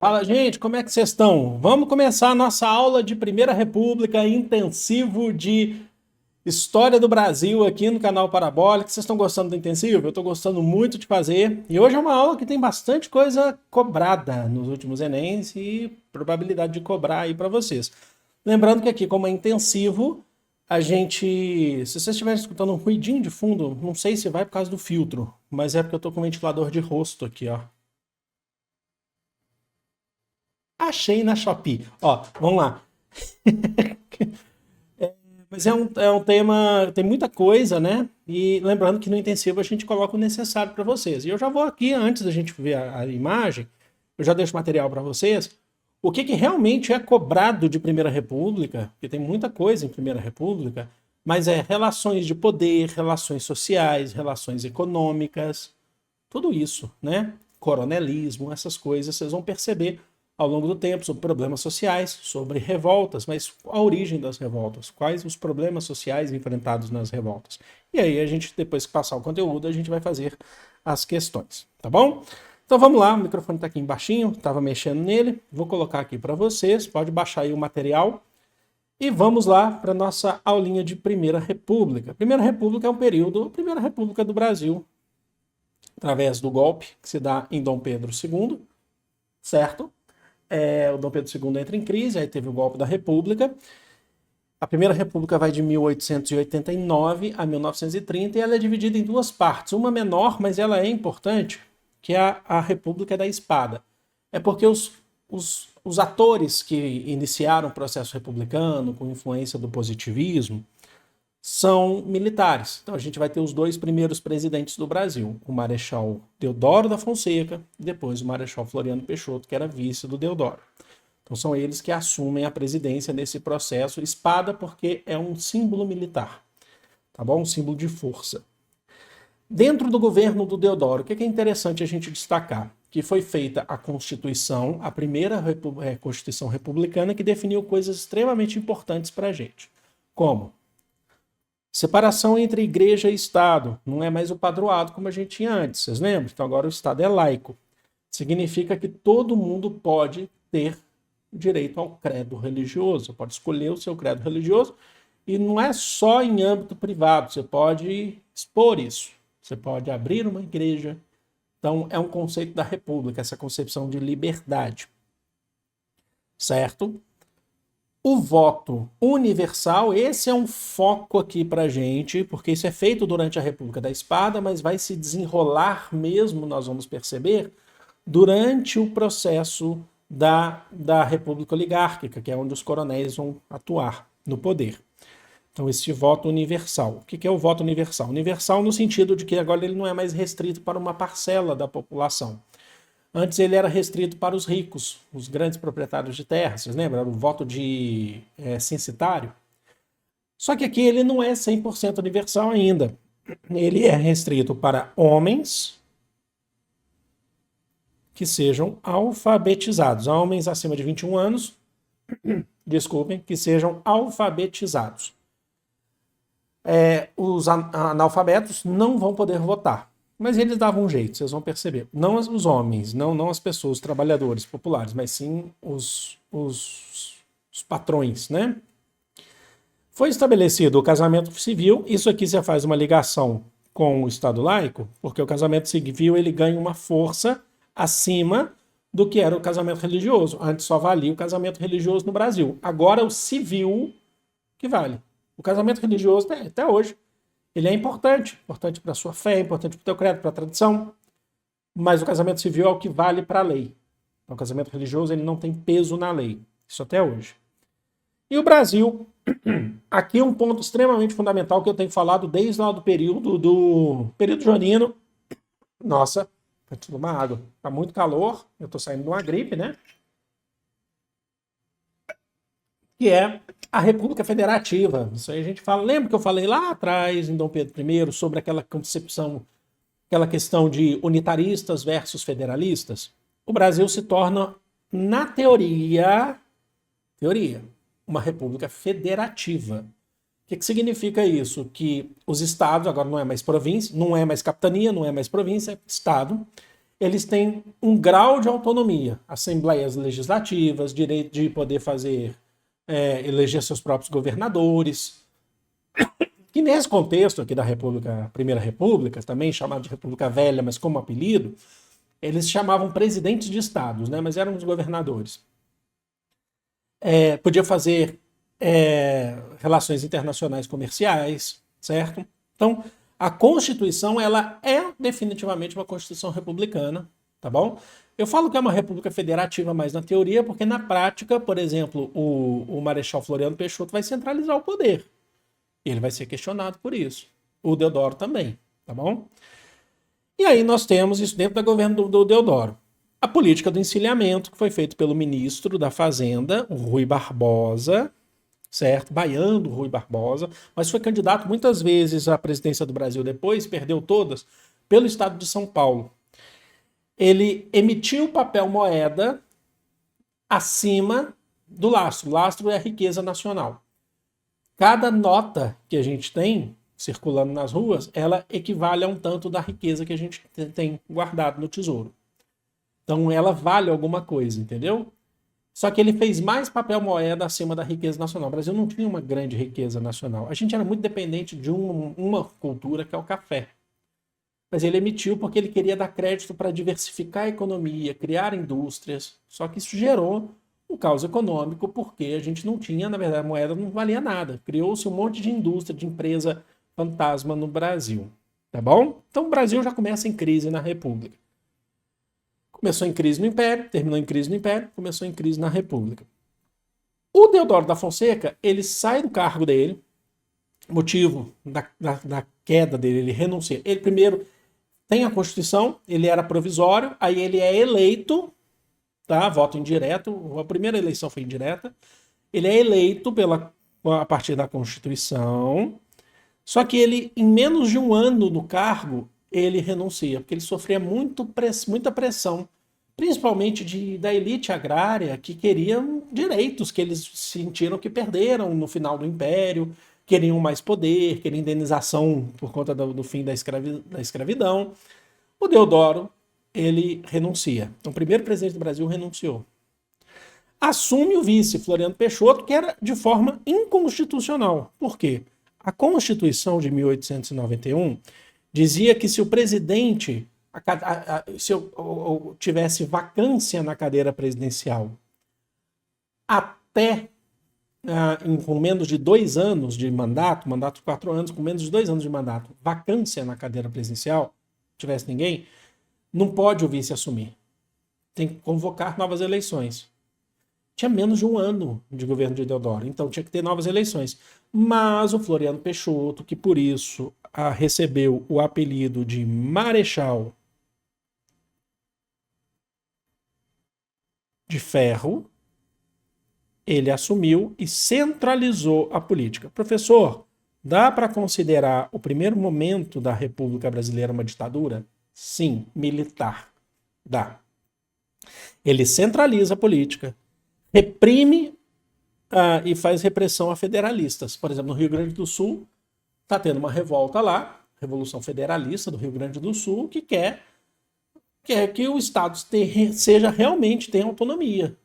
Fala, gente, como é que vocês estão? Vamos começar a nossa aula de Primeira República intensivo de História do Brasil aqui no canal Parabólica. Vocês estão gostando do intensivo? Eu estou gostando muito de fazer. E hoje é uma aula que tem bastante coisa cobrada nos últimos Enems e probabilidade de cobrar aí para vocês. Lembrando que aqui, como é intensivo, a gente... Se vocês estiverem escutando um ruidinho de fundo, não sei se vai por causa do filtro, mas é porque eu estou com um ventilador de rosto aqui, ó. Achei na Shopee. Ó, vamos lá. Mas é um tema, tem muita coisa, né? E lembrando que no intensivo a gente coloca o necessário para vocês. E eu já vou aqui, antes da gente ver a imagem, eu já deixo material para vocês. O que realmente é cobrado de Primeira República, porque tem muita coisa em Primeira República, mas é relações de poder, relações sociais, relações econômicas, tudo isso, né? Coronelismo, essas coisas, vocês vão perceber ao longo do tempo sobre problemas sociais, sobre revoltas, mas a origem das revoltas, quais os problemas sociais enfrentados nas revoltas. E aí a gente, depois que passar o conteúdo, a gente vai fazer as questões, tá bom? Então vamos lá, o microfone está aqui embaixinho, estava mexendo nele, vou colocar aqui para vocês, pode baixar aí o material. E vamos lá para a nossa aulinha de Primeira República. Primeira República é um período, a Primeira República do Brasil, através do golpe que se dá em Dom Pedro II, certo? O Dom Pedro II entra em crise, aí teve o golpe da República. A Primeira República vai de 1889 a 1930 e ela é dividida em duas partes. Uma menor, mas ela é importante, que é a República da Espada. É porque os atores que iniciaram o processo republicano com influência do positivismo são militares. Então a gente vai ter os dois primeiros presidentes do Brasil, o Marechal Deodoro da Fonseca e depois o Marechal Floriano Peixoto, que era vice do Deodoro. Então são eles que assumem a presidência nesse processo. Espada porque é um símbolo militar, tá bom? Um símbolo de força. Dentro do governo do Deodoro, o que é interessante a gente destacar? Que foi feita a Constituição, a primeira Constituição republicana, que definiu coisas extremamente importantes para a gente. Como? Separação entre igreja e Estado. Não é mais o padroado como a gente tinha antes, vocês lembram? Então agora o Estado é laico. Significa que todo mundo pode ter direito ao credo religioso, pode escolher o seu credo religioso, e não é só em âmbito privado, você pode expor isso, você pode abrir uma igreja. Então é um conceito da República, essa concepção de liberdade, certo? O voto universal, esse é um foco aqui para gente, porque isso é feito durante a República da Espada, mas vai se desenrolar mesmo, nós vamos perceber, durante o processo da República Oligárquica, que é onde os coronéis vão atuar no poder. Então, esse voto universal. O que é o voto universal? Universal no sentido de que agora ele não é mais restrito para uma parcela da população. Antes ele era restrito para os ricos, os grandes proprietários de terra, vocês lembram? Era o voto de censitário. Só que aqui ele não é 100% universal ainda. Ele é restrito para homens que sejam alfabetizados. Homens acima de 21 anos, desculpem, que sejam alfabetizados. Os analfabetos não vão poder votar. Mas eles davam um jeito, vocês vão perceber. Não os homens, não as pessoas, os trabalhadores populares, mas sim os patrões, né? Foi estabelecido o casamento civil. Isso aqui já faz uma ligação com o Estado laico, porque o casamento civil ele ganha uma força acima do que era o casamento religioso. Antes só valia o casamento religioso no Brasil. Agora o civil que vale. O casamento religioso, até hoje, ele é importante para a sua fé, importante para o teu credo, para a tradição, mas o casamento civil é o que vale para a lei. Então, o casamento religioso ele não tem peso na lei, isso até hoje. E o Brasil, aqui um ponto extremamente fundamental que eu tenho falado desde lá do período joanino. Nossa, tá tudo uma água. Tá muito calor, eu tô saindo de uma gripe, né? Que é a República Federativa. Isso aí a gente fala. Lembra que eu falei lá atrás, em Dom Pedro I, sobre aquela concepção, aquela questão de unitaristas versus federalistas? O Brasil se torna, na teoria, uma república federativa. O que significa isso? Que os estados, agora não é mais província, não é mais capitania, não é mais província, é estado. eles têm um grau de autonomia, assembleias legislativas, direito de poder fazer, eleger seus próprios governadores, que nesse contexto aqui da República, Primeira República, também chamado de República Velha, mas como apelido, eles chamavam presidentes de estados, né, mas eram os governadores. Podia fazer relações internacionais comerciais, certo? Então, a Constituição, ela é definitivamente uma Constituição republicana, tá bom? Eu falo que é uma república federativa mais na teoria, porque na prática, por exemplo, o Marechal Floriano Peixoto vai centralizar o poder. Ele vai ser questionado por isso. O Deodoro também, tá bom? E aí nós temos isso dentro do governo do Deodoro. A política do encilhamento, que foi feito pelo ministro da Fazenda, o Rui Barbosa, certo? Baiano Rui Barbosa, mas foi candidato muitas vezes à presidência do Brasil depois, perdeu todas, pelo estado de São Paulo. Ele emitiu papel moeda acima do lastro. O lastro é a riqueza nacional. Cada nota que a gente tem circulando nas ruas, ela equivale a um tanto da riqueza que a gente tem guardado no tesouro. Então ela vale alguma coisa, entendeu? Só que ele fez mais papel moeda acima da riqueza nacional. O Brasil não tinha uma grande riqueza nacional. A gente era muito dependente de uma cultura, que é o café. Mas ele emitiu porque ele queria dar crédito para diversificar a economia, criar indústrias. Só que isso gerou um caos econômico, porque a gente não tinha, na verdade, a moeda não valia nada. Criou-se um monte de indústria, de empresa fantasma no Brasil. Tá bom? Então o Brasil já começa em crise na República. Começou em crise no Império, terminou em crise no Império, começou em crise na República. O Deodoro da Fonseca, ele sai do cargo dele, motivo da queda dele, ele renuncia. Ele primeiro tem a Constituição, ele era provisório, aí ele é eleito, tá? Voto indireto, a primeira eleição foi indireta, ele é eleito a partir da Constituição, só que ele, em menos de um ano no cargo, ele renuncia, porque ele sofria muita pressão, principalmente da elite agrária, que queriam direitos que eles sentiram que perderam no final do Império, queriam mais poder, queriam indenização por conta do fim da escravidão. O Deodoro, ele renuncia. Então, o primeiro presidente do Brasil renunciou. Assume o vice, Floriano Peixoto, que era de forma inconstitucional. Por quê? A Constituição de 1891 dizia que se o presidente tivesse vacância na cadeira presidencial até com menos de 2 anos de mandato de 4 anos, com menos de 2 anos de mandato, vacância na cadeira presidencial, tivesse ninguém, não pode o vice assumir. Tem que convocar novas eleições. Tinha menos de 1 ano de governo de Deodoro, então tinha que ter novas eleições. Mas o Floriano Peixoto, que por isso recebeu o apelido de Marechal de Ferro, ele assumiu e centralizou a política. Professor, dá para considerar o primeiro momento da República Brasileira uma ditadura? Sim, militar. Dá. Ele centraliza a política, reprime e faz repressão a federalistas. Por exemplo, no Rio Grande do Sul, está tendo uma revolta lá, Revolução Federalista do Rio Grande do Sul, que quer que o Estado realmente tenha autonomia.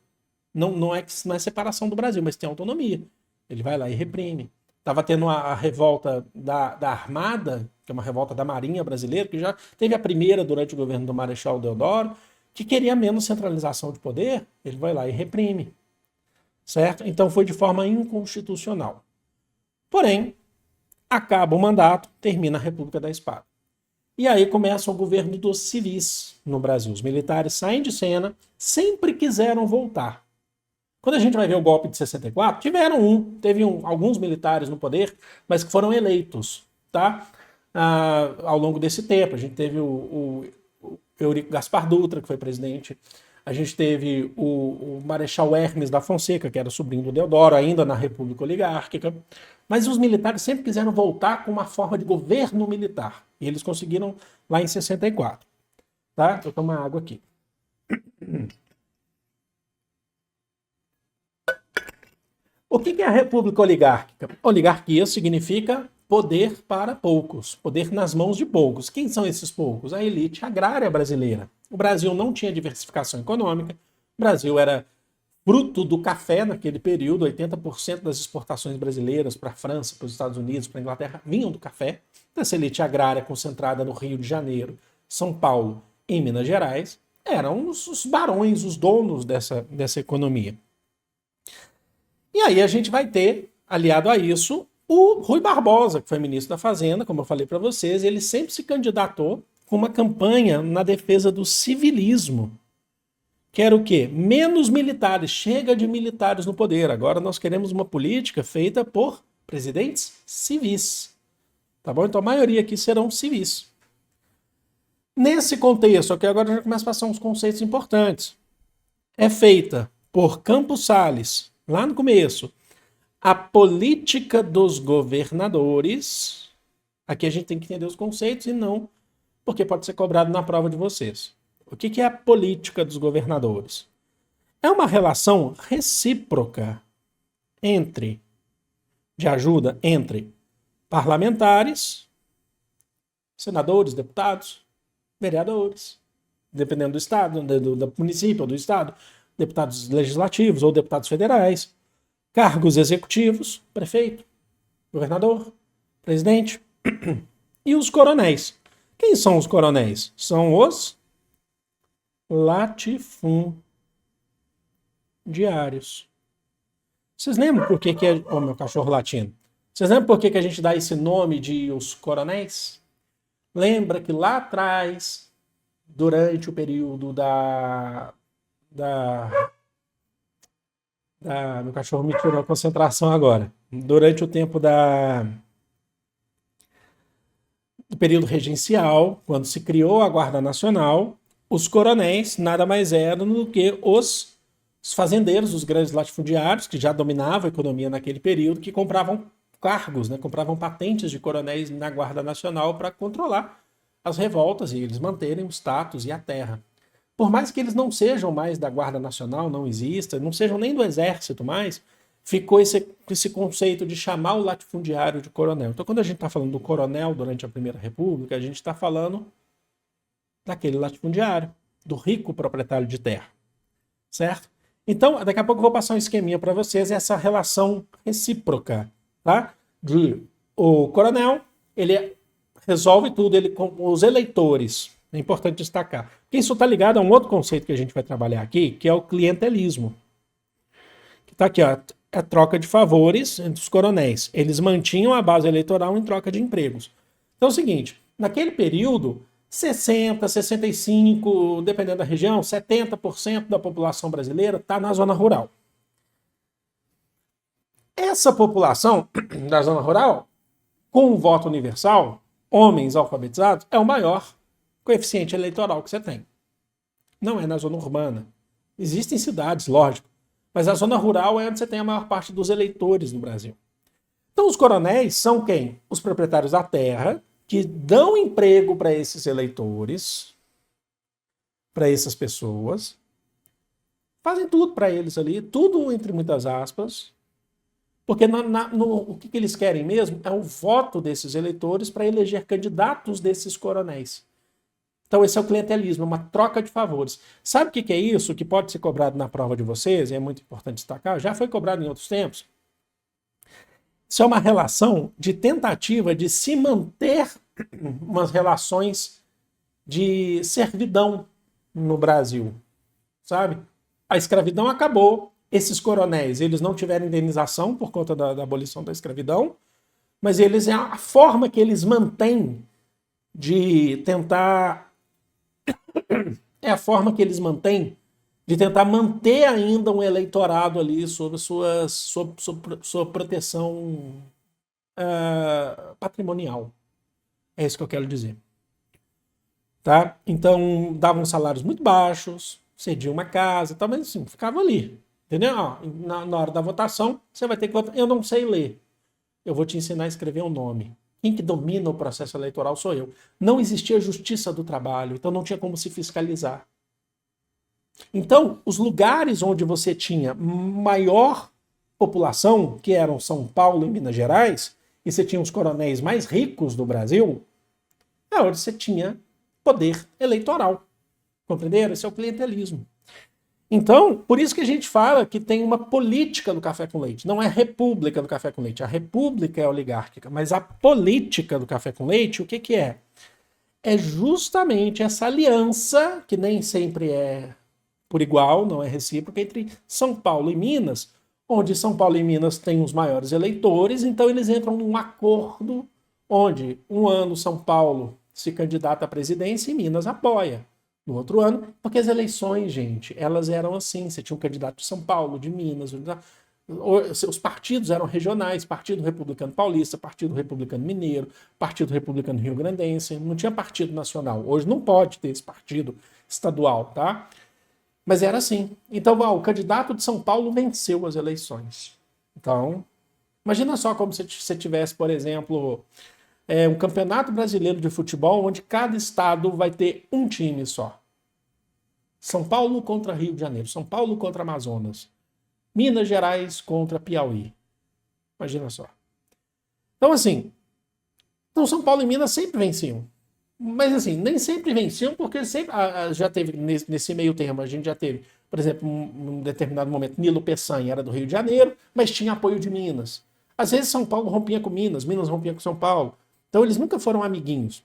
Não é separação do Brasil, mas tem autonomia. Ele vai lá e reprime. Estava tendo a revolta da Armada, que é uma revolta da Marinha Brasileira, que já teve a primeira durante o governo do Marechal Deodoro, que queria menos centralização de poder, ele vai lá e reprime. Certo? Então foi de forma inconstitucional. Porém, acaba o mandato, termina a República da Espada. E aí começa o governo dos civis no Brasil. Os militares saem de cena, sempre quiseram voltar. Quando a gente vai ver o golpe de 64, teve alguns militares no poder, mas que foram eleitos, tá? Ao longo desse tempo. A gente teve o Eurico Gaspar Dutra, que foi presidente. A gente teve o Marechal Hermes da Fonseca, que era sobrinho do Deodoro, ainda na República Oligárquica. Mas os militares sempre quiseram voltar com uma forma de governo militar. E eles conseguiram lá em 64. Tá? Deixa eu tomar água aqui. O que é a República Oligárquica? Oligarquia significa poder para poucos, poder nas mãos de poucos. Quem são esses poucos? A elite agrária brasileira. O Brasil não tinha diversificação econômica. O Brasil era fruto do café naquele período. 80% das exportações brasileiras para a França, para os Estados Unidos, para a Inglaterra, vinham do café. Essa elite agrária concentrada no Rio de Janeiro, São Paulo e Minas Gerais eram os barões, os donos dessa economia. E aí a gente vai ter, aliado a isso, o Rui Barbosa, que foi ministro da Fazenda, como eu falei para vocês. Ele sempre se candidatou com uma campanha na defesa do civilismo. Que era o quê? Menos militares, chega de militares no poder. Agora nós queremos uma política feita por presidentes civis. Tá bom? Então a maioria aqui serão civis. Nesse contexto, aqui agora já começa a passar uns conceitos importantes. É feita por Campos Salles, lá no começo, a política dos governadores. Aqui a gente tem que entender os conceitos e não porque pode ser cobrado na prova de vocês. O que é a política dos governadores? É uma relação recíproca de ajuda entre parlamentares, senadores, deputados, vereadores, dependendo do estado, do município ou do estado, deputados legislativos ou deputados federais, cargos executivos, prefeito, governador, presidente e os coronéis. Quem são os coronéis? São os latifundiários. Vocês lembram por que é... Ô, meu cachorro latindo. Vocês lembram por que a gente dá esse nome de os coronéis? Lembra que lá atrás, durante o período meu cachorro me tirou a concentração agora. Durante o tempo do período regencial, quando se criou a Guarda Nacional, os coronéis nada mais eram do que os fazendeiros, os grandes latifundiários, que já dominavam a economia naquele período, que compravam cargos, né, compravam patentes de coronéis na Guarda Nacional para controlar as revoltas e eles manterem o status e a terra. Por mais que eles não sejam mais da Guarda Nacional, não existam, não sejam nem do Exército mais, ficou esse conceito de chamar o latifundiário de coronel. Então, quando a gente está falando do coronel durante a Primeira República, a gente está falando daquele latifundiário, do rico proprietário de terra. Certo? Então, daqui a pouco eu vou passar um esqueminha para vocês, essa relação recíproca, tá? O coronel, ele resolve tudo, ele com os eleitores. É importante destacar. Porque isso está ligado a um outro conceito que a gente vai trabalhar aqui, que é o clientelismo. Que está aqui, ó, a troca de favores entre os coronéis. Eles mantinham a base eleitoral em troca de empregos. Então é o seguinte, naquele período, 60, 65, dependendo da região, 70% da população brasileira está na zona rural. Essa população da zona rural, com o voto universal, homens alfabetizados, é o maior coeficiente eleitoral que você tem. Não é na zona urbana. Existem cidades, lógico, mas a zona rural é onde você tem a maior parte dos eleitores no Brasil. Então os coronéis são quem? Os proprietários da terra, que dão emprego para esses eleitores, para essas pessoas, fazem tudo para eles ali, tudo entre muitas aspas, porque o que eles querem mesmo é o voto desses eleitores para eleger candidatos desses coronéis. Então esse é o clientelismo, é uma troca de favores. Sabe o que é isso? Que pode ser cobrado na prova de vocês, e é muito importante destacar, já foi cobrado em outros tempos. Isso é uma relação de tentativa de se manter umas relações de servidão no Brasil, sabe? A escravidão acabou, esses coronéis, eles não tiveram indenização por conta da abolição da escravidão, mas eles é a forma que eles mantêm de tentar... É a forma que eles mantêm de tentar manter ainda um eleitorado ali sob sua proteção patrimonial. É isso que eu quero dizer. Tá? Então, davam salários muito baixos, cediam uma casa, tal, mas assim, ficava ali. Entendeu? Ó, na hora da votação, você vai ter que votar. Eu não sei ler. Eu vou te ensinar a escrever um nome. Quem que domina o processo eleitoral sou eu. Não existia justiça do trabalho, então não tinha como se fiscalizar. Então, os lugares onde você tinha maior população, que eram São Paulo e Minas Gerais, e você tinha os coronéis mais ricos do Brasil, é onde você tinha poder eleitoral. Compreenderam? Esse é o clientelismo. Então, por isso que a gente fala que tem uma política do café com leite. Não é a república do café com leite. A república é oligárquica, mas a política do café com leite, o que que é? É justamente essa aliança, que nem sempre é por igual, não é recíproca, entre São Paulo e Minas, onde São Paulo e Minas têm os maiores eleitores, então eles entram num acordo onde um ano São Paulo se candidata à presidência e Minas apoia. No outro ano, porque as eleições, gente, elas eram assim, você tinha um candidato de São Paulo, de Minas, os partidos eram regionais, Partido Republicano Paulista, Partido Republicano Mineiro, Partido Republicano Rio-Grandense, não tinha partido nacional. Hoje não pode ter esse partido estadual, tá? Mas era assim. Então, o candidato de São Paulo venceu as eleições. Então, imagina só como se você tivesse, por exemplo, um campeonato brasileiro de futebol onde cada estado vai ter um time só. São Paulo contra Rio de Janeiro, São Paulo contra Amazonas, Minas Gerais contra Piauí. Imagina só. Então, assim, então São Paulo e Minas sempre venciam. Mas, assim, nem sempre venciam, porque sempre já teve, nesse meio termo, a gente já teve, por exemplo, num determinado momento, Nilo Peçanha era do Rio de Janeiro, mas tinha apoio de Minas. Às vezes São Paulo rompia com Minas, Minas rompia com São Paulo. Então, eles nunca foram amiguinhos.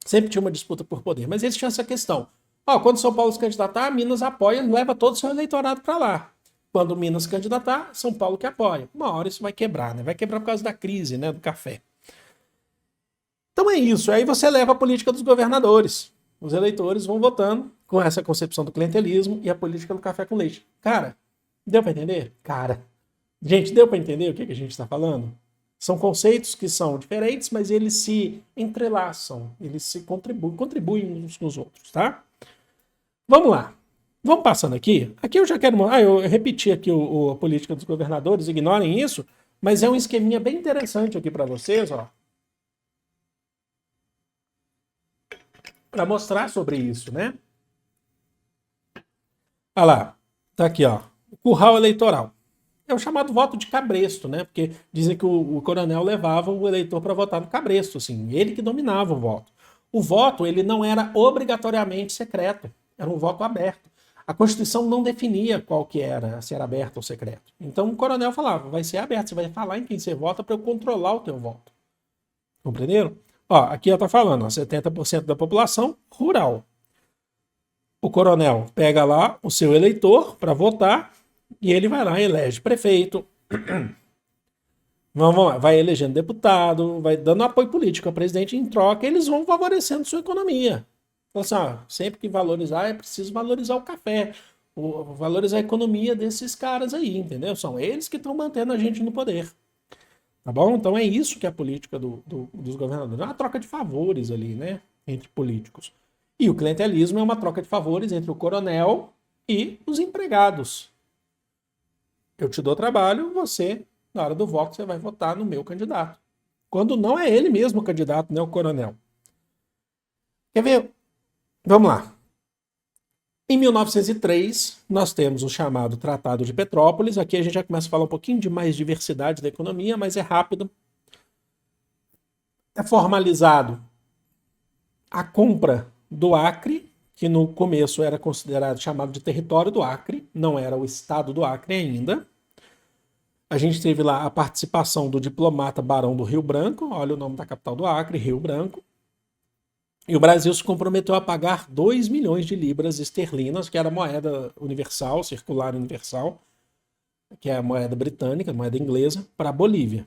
Sempre tinha uma disputa por poder. Mas eles tinham essa questão. Quando São Paulo se candidatar, Minas apoia, leva todo o seu eleitorado para lá. Quando Minas se candidatar, São Paulo que apoia. Uma hora isso vai quebrar, né? Vai quebrar por causa da crise, né? Do café. Então é isso. Aí você leva a política dos governadores. Os eleitores vão votando com essa concepção do clientelismo e a política do café com leite. Cara, deu para entender? Gente, deu para entender o que a gente está falando? São conceitos que são diferentes, mas eles se entrelaçam, eles se contribuem uns com os outros, tá? Vamos lá. Vamos passando aqui. Aqui eu já quero... eu repeti aqui a política dos governadores, ignorem isso, mas é um esqueminha bem interessante aqui para vocês, ó. Para mostrar sobre isso, né? Olha lá. Tá aqui, ó. O curral eleitoral. É o chamado voto de cabresto, né? Porque dizem que o coronel levava o eleitor para votar no cabresto, assim. Ele que dominava o voto. O voto, ele não era obrigatoriamente secreto. Era um voto aberto. A Constituição não definia qual que era, se era aberto ou secreto. Então o coronel falava, vai ser aberto, você vai falar em quem você vota para eu controlar o teu voto. Compreenderam? Aqui ela está falando, 70% da população rural. O coronel pega lá o seu eleitor para votar e ele vai lá e elege prefeito, vamos lá, vai elegendo deputado, vai dando apoio político ao presidente, em troca eles vão favorecendo sua economia. Então, assim, sempre que valorizar, é preciso valorizar o café, valorizar a economia desses caras aí, entendeu? São eles que estão mantendo a gente no poder. Tá bom? Então é isso que é a política dos governadores. É uma troca de favores ali, né? Entre políticos. E o clientelismo é uma troca de favores entre o coronel e os empregados. Eu te dou trabalho, você, na hora do voto, você vai votar no meu candidato. Quando não é ele mesmo o candidato, né? O coronel. Quer ver? Vamos lá. Em 1903, nós temos o chamado Tratado de Petrópolis. Aqui a gente já começa a falar um pouquinho de mais diversidade da economia, mas é rápido. É formalizado a compra do Acre, que no começo era considerado chamado de território do Acre, não era o estado do Acre ainda. A gente teve lá a participação do diplomata Barão do Rio Branco, olha o nome da capital do Acre, Rio Branco. E o Brasil se comprometeu a pagar 2 milhões de libras esterlinas, que era a moeda universal, circular universal, que é a moeda britânica, a moeda inglesa, para a Bolívia.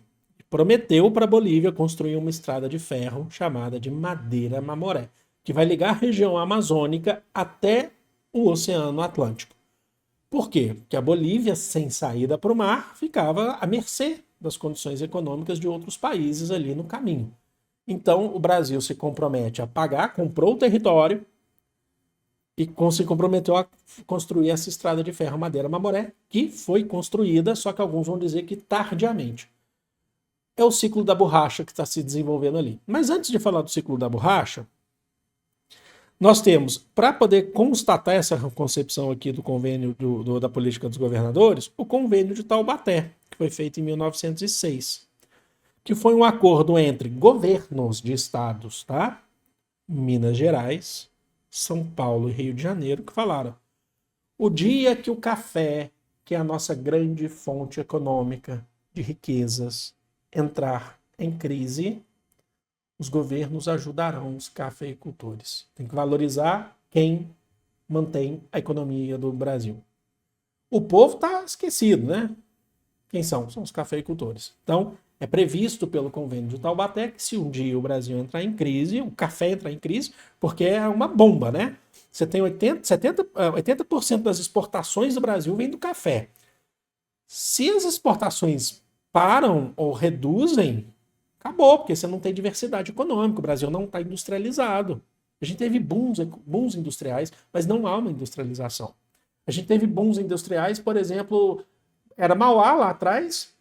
Prometeu para a Bolívia construir uma estrada de ferro chamada de Madeira Mamoré, que vai ligar a região amazônica até o Oceano Atlântico. Por quê? Porque a Bolívia, sem saída para o mar, ficava à mercê das condições econômicas de outros países ali no caminho. Então, o Brasil se compromete a pagar, comprou o território e se comprometeu a construir essa estrada de ferro Madeira Mamoré, que foi construída, só que alguns vão dizer que tardiamente. É o ciclo da borracha que está se desenvolvendo ali. Mas antes de falar do ciclo da borracha, nós temos, para poder constatar essa concepção aqui do convênio da política dos governadores, o convênio de Taubaté, que foi feito em 1906. Que foi um acordo entre governos de estados, tá? Minas Gerais, São Paulo e Rio de Janeiro, que falaram: o dia que o café, que é a nossa grande fonte econômica de riquezas, entrar em crise, os governos ajudarão os cafeicultores. Tem que valorizar quem mantém a economia do Brasil. O povo está esquecido, né? Quem são? São os cafeicultores. Então, é previsto pelo Convênio de Taubaté que se um dia o Brasil entrar em crise, o café entrar em crise, porque é uma bomba, né? Você tem 80% das exportações do Brasil vem do café. Se as exportações param ou reduzem, acabou, porque você não tem diversidade econômica, o Brasil não está industrializado. A gente teve booms industriais, mas não há uma industrialização. A gente teve booms industriais, por exemplo, era Mauá lá atrás,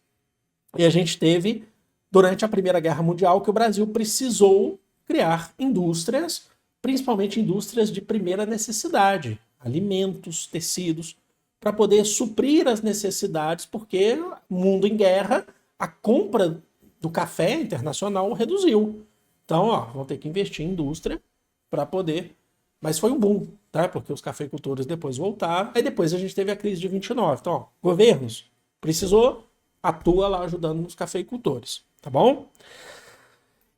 e a gente teve, durante a Primeira Guerra Mundial, que o Brasil precisou criar indústrias, principalmente indústrias de primeira necessidade, alimentos, tecidos, para poder suprir as necessidades, porque o mundo em guerra, a compra do café internacional reduziu. Então, ó, vão ter que investir em indústria para poder... Mas foi um boom, tá? Porque os cafeicultores depois voltaram. Aí depois a gente teve a crise de 29. Então, ó, governos, precisou, atua lá ajudando nos cafeicultores, tá bom?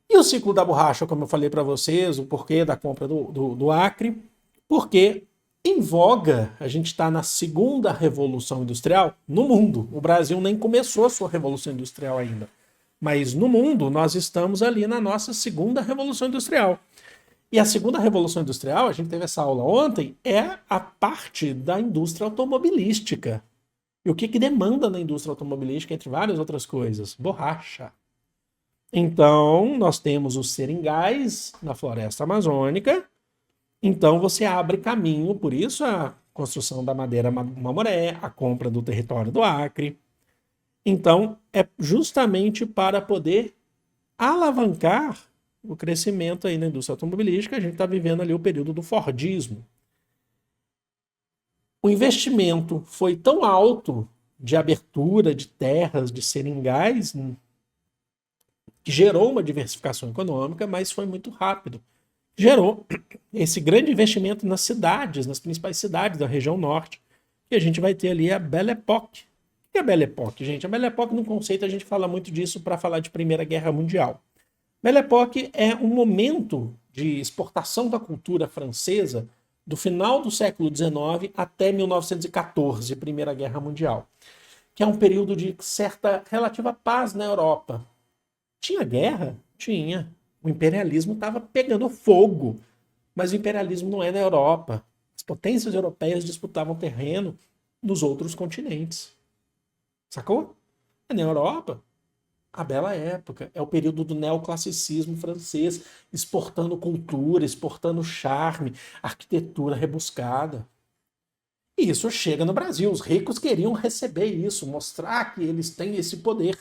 E o ciclo da borracha, como eu falei para vocês, o porquê da compra do Acre, porque em voga, a gente está na segunda revolução industrial no mundo. O Brasil nem começou a sua revolução industrial ainda. Mas no mundo, nós estamos ali na nossa segunda revolução industrial. E a segunda revolução industrial, a gente teve essa aula ontem, é a parte da indústria automobilística. E o que demanda na indústria automobilística, entre várias outras coisas? Borracha. Então, nós temos os seringais na floresta amazônica. Então, você abre caminho, por isso a construção da madeira Mamoré, a compra do território do Acre. Então, é justamente para poder alavancar o crescimento aí na indústria automobilística. A gente está vivendo ali o período do Fordismo. O investimento foi tão alto de abertura de terras, de seringais, que gerou uma diversificação econômica, mas foi muito rápido. Gerou esse grande investimento nas cidades, nas principais cidades da região norte, e a gente vai ter ali a Belle Époque. O que é a Belle Époque, gente? A Belle Époque, no conceito, a gente fala muito disso para falar de Primeira Guerra Mundial. Belle Époque é um momento de exportação da cultura francesa do final do século XIX até 1914, Primeira Guerra Mundial, que é um período de certa relativa paz na Europa. Tinha guerra? Tinha. O imperialismo estava pegando fogo, mas o imperialismo não é na Europa. As potências europeias disputavam terreno nos outros continentes. Sacou? É na Europa. A Bela Época é o período do neoclassicismo francês, exportando cultura, exportando charme, arquitetura rebuscada. E isso chega no Brasil. Os ricos queriam receber isso, mostrar que eles têm esse poder.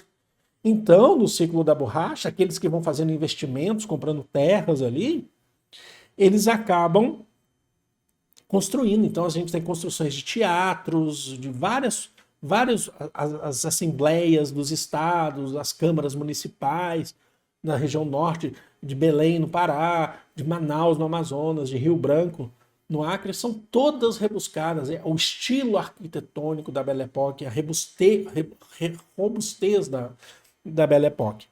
Então, no ciclo da borracha, aqueles que vão fazendo investimentos, comprando terras ali, eles acabam construindo. Então, a gente tem construções de teatros, de várias as assembleias dos estados, as câmaras municipais na região norte, de Belém, no Pará, de Manaus, no Amazonas, de Rio Branco, no Acre, são todas rebuscadas. O estilo arquitetônico da Belle Époque, a robustez da Belle Époque.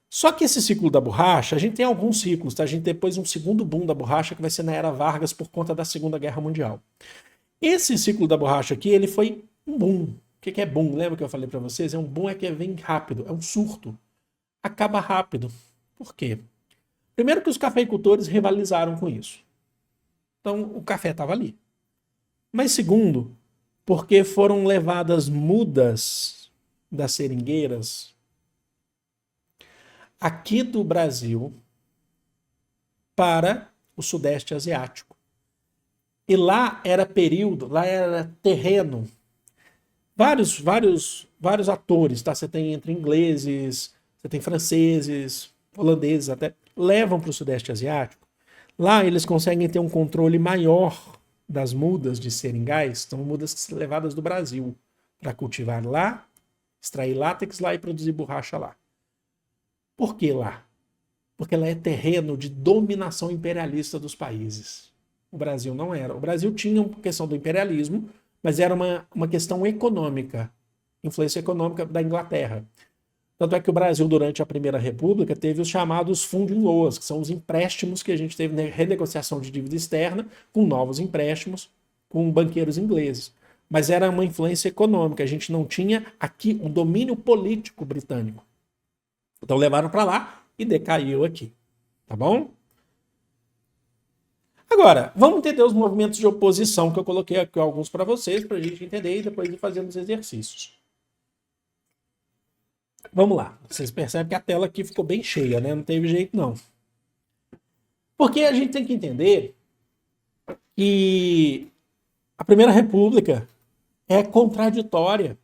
Só que esse ciclo da borracha, a gente tem alguns ciclos, tá? A gente tem depois um segundo boom da borracha que vai ser na Era Vargas por conta da Segunda Guerra Mundial. Esse ciclo da borracha aqui, ele foi um boom. O que é boom? Lembra que eu falei para vocês? É um boom que vem rápido, é um surto. Acaba rápido. Por quê? Primeiro que os cafeicultores rivalizaram com isso. Então o café estava ali. Mas segundo, porque foram levadas mudas das seringueiras aqui do Brasil para o Sudeste Asiático. E lá era terreno. Vários atores, tá? Você tem entre ingleses, você tem franceses, holandeses até, levam para o Sudeste Asiático. Lá eles conseguem ter um controle maior das mudas de seringais, são mudas levadas do Brasil para cultivar lá, extrair látex lá e produzir borracha lá. Por que lá? Porque lá é terreno de dominação imperialista dos países. O Brasil não era. O Brasil tinha uma questão do imperialismo, mas era uma questão econômica, influência econômica da Inglaterra. Tanto é que o Brasil, durante a Primeira República, teve os chamados fundo em loas, que são os empréstimos que a gente teve na renegociação de dívida externa, com novos empréstimos, com banqueiros ingleses. Mas era uma influência econômica, a gente não tinha aqui um domínio político britânico. Então levaram para lá e decaiu aqui. Tá bom? Agora, vamos entender os movimentos de oposição que eu coloquei aqui alguns para vocês, para a gente entender e depois ir fazendo os exercícios. Vamos lá. Vocês percebem que a tela aqui ficou bem cheia, né? Não teve jeito, não. Porque a gente tem que entender que a Primeira República é contraditória.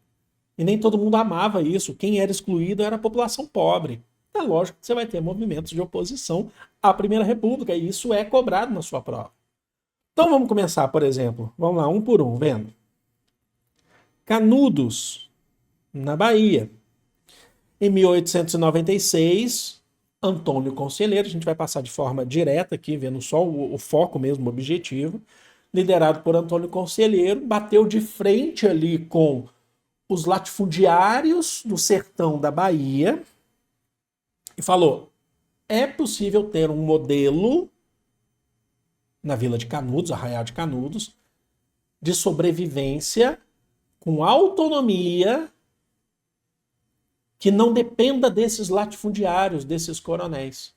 E nem todo mundo amava isso. Quem era excluído era a população pobre. É lógico que você vai ter movimentos de oposição à Primeira República, e isso é cobrado na sua prova. Então vamos começar, por exemplo. Vamos lá, um por um, vendo? Canudos, na Bahia. Em 1896, Antônio Conselheiro, a gente vai passar de forma direta aqui, vendo só o foco mesmo, o objetivo, liderado por Antônio Conselheiro, bateu de frente ali com os latifundiários do sertão da Bahia e falou: é possível ter um modelo na Vila de Canudos, Arraial de Canudos, de sobrevivência com autonomia que não dependa desses latifundiários, desses coronéis.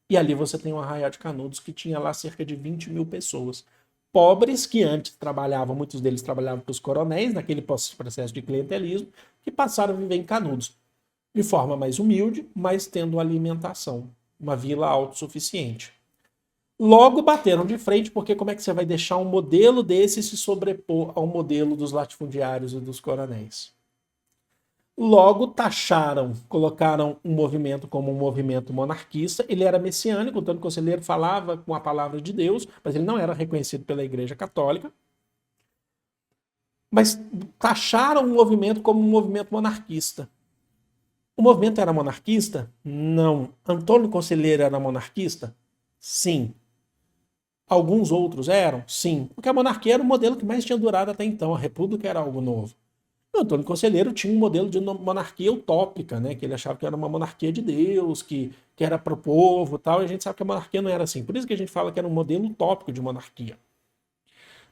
E ali você tem um Arraial de Canudos que tinha lá cerca de 20 mil pessoas. Pobres que antes trabalhavam, muitos deles trabalhavam para os coronéis, naquele processo de clientelismo, que passaram a viver em Canudos. De forma mais humilde, mas tendo alimentação. Uma vila autossuficiente. Logo bateram de frente, porque como é que você vai deixar um modelo desse se sobrepor ao modelo dos latifundiários e dos coronéis? Logo taxaram, colocaram um movimento como um movimento monarquista. Ele era messiânico, o Antônio Conselheiro falava com a palavra de Deus, mas ele não era reconhecido pela Igreja Católica. Mas taxaram o movimento como um movimento monarquista. O movimento era monarquista? Não. Antônio Conselheiro era monarquista? Sim. Alguns outros eram? Sim. Porque a monarquia era o modelo que mais tinha durado até então. A república era algo novo. O Antônio Conselheiro tinha um modelo de monarquia utópica, né? Que ele achava que era uma monarquia de Deus, que era para o povo e tal. E a gente sabe que a monarquia não era assim. Por isso que a gente fala que era um modelo utópico de monarquia.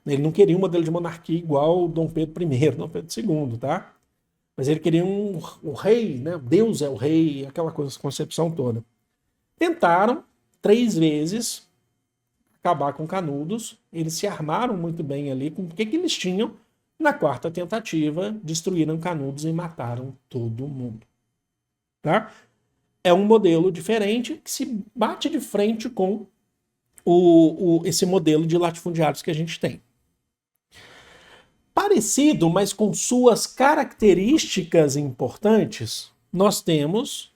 Ele não queria um modelo de monarquia igual Dom Pedro I, Dom Pedro II, tá? Mas ele queria um rei, né? Deus é o rei, aquela concepção toda. Tentaram 3 vezes acabar com Canudos. Eles se armaram muito bem ali com o que eles tinham. Na 4ª tentativa, destruíram Canudos e mataram todo mundo. Tá? É um modelo diferente que se bate de frente com esse modelo de latifundiários que a gente tem. Parecido, mas com suas características importantes, nós temos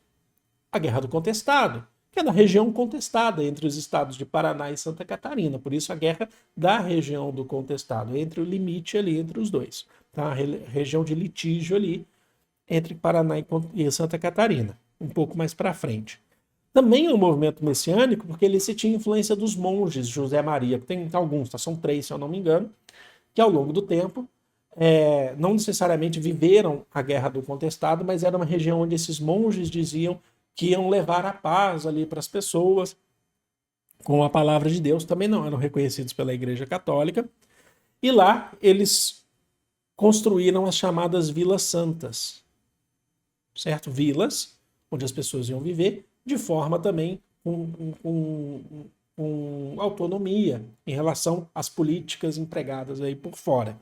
a Guerra do Contestado, que é da região contestada entre os estados de Paraná e Santa Catarina. Por isso a Guerra da Região do Contestado, entre o limite ali entre os dois. Tá? A região de litígio ali entre Paraná e Santa Catarina, um pouco mais para frente. Também é um movimento messiânico, porque ele se tinha influência dos monges José Maria, que tem alguns, tá? São 3, se eu não me engano, que ao longo do tempo não necessariamente viveram a Guerra do Contestado, mas era uma região onde esses monges diziam que iam levar a paz ali para as pessoas com a palavra de Deus. Também não eram reconhecidos pela Igreja Católica. E lá eles construíram as chamadas Vilas Santas, certo? Vilas onde as pessoas iam viver de forma também com autonomia em relação às políticas empregadas aí por fora.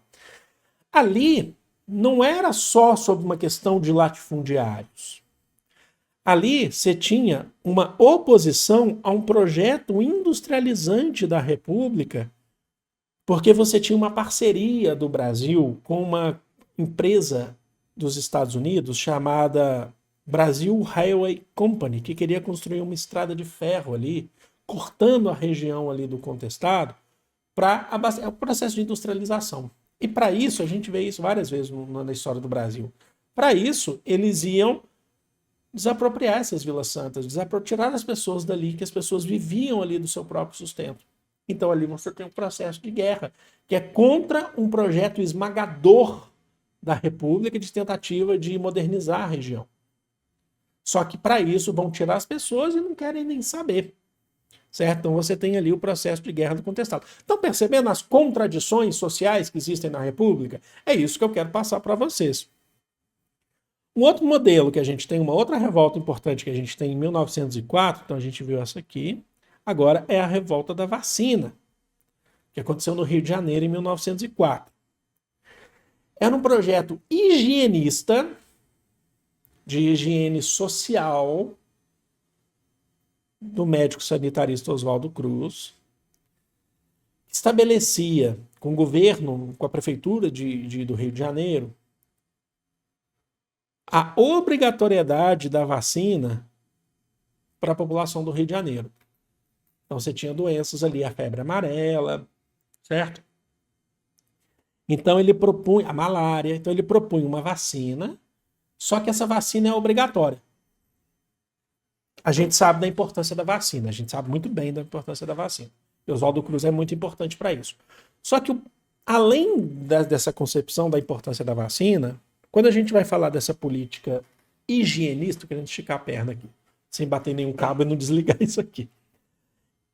Ali não era só sobre uma questão de latifundiários. Ali você tinha uma oposição a um projeto industrializante da República, porque você tinha uma parceria do Brasil com uma empresa dos Estados Unidos chamada Brasil Railway Company, que queria construir uma estrada de ferro ali, cortando a região ali do Contestado, para o processo de industrialização. E para isso, a gente vê isso várias vezes na história do Brasil. Para isso, eles iam desapropriar essas vilas santas, tirar as pessoas dali, que as pessoas viviam ali do seu próprio sustento. Então ali você tem um processo de guerra, que é contra um projeto esmagador da República de tentativa de modernizar a região. Só que para isso vão tirar as pessoas e não querem nem saber. Certo? Então você tem ali o processo de guerra do contestado. Estão percebendo as contradições sociais que existem na República? É isso que eu quero passar para vocês. Um outro modelo que a gente tem, uma outra revolta importante que a gente tem em 1904, então a gente viu essa aqui, agora é a revolta da vacina, que aconteceu no Rio de Janeiro em 1904. Era um projeto higienista, de higiene social, do médico sanitarista Oswaldo Cruz, que estabelecia com o governo, com a prefeitura do Rio de Janeiro, a obrigatoriedade da vacina para a população do Rio de Janeiro. Então você tinha doenças ali, a febre amarela, certo? Então ele propunha a malária, então ele propunha uma vacina, só que essa vacina é obrigatória. A gente sabe da importância da vacina, a gente sabe muito bem da importância da vacina. E Oswaldo Cruz é muito importante para isso. Só que, além dessa concepção da importância da vacina, quando a gente vai falar dessa política higienista, querendo esticar a perna aqui, sem bater nenhum cabo e não desligar isso aqui.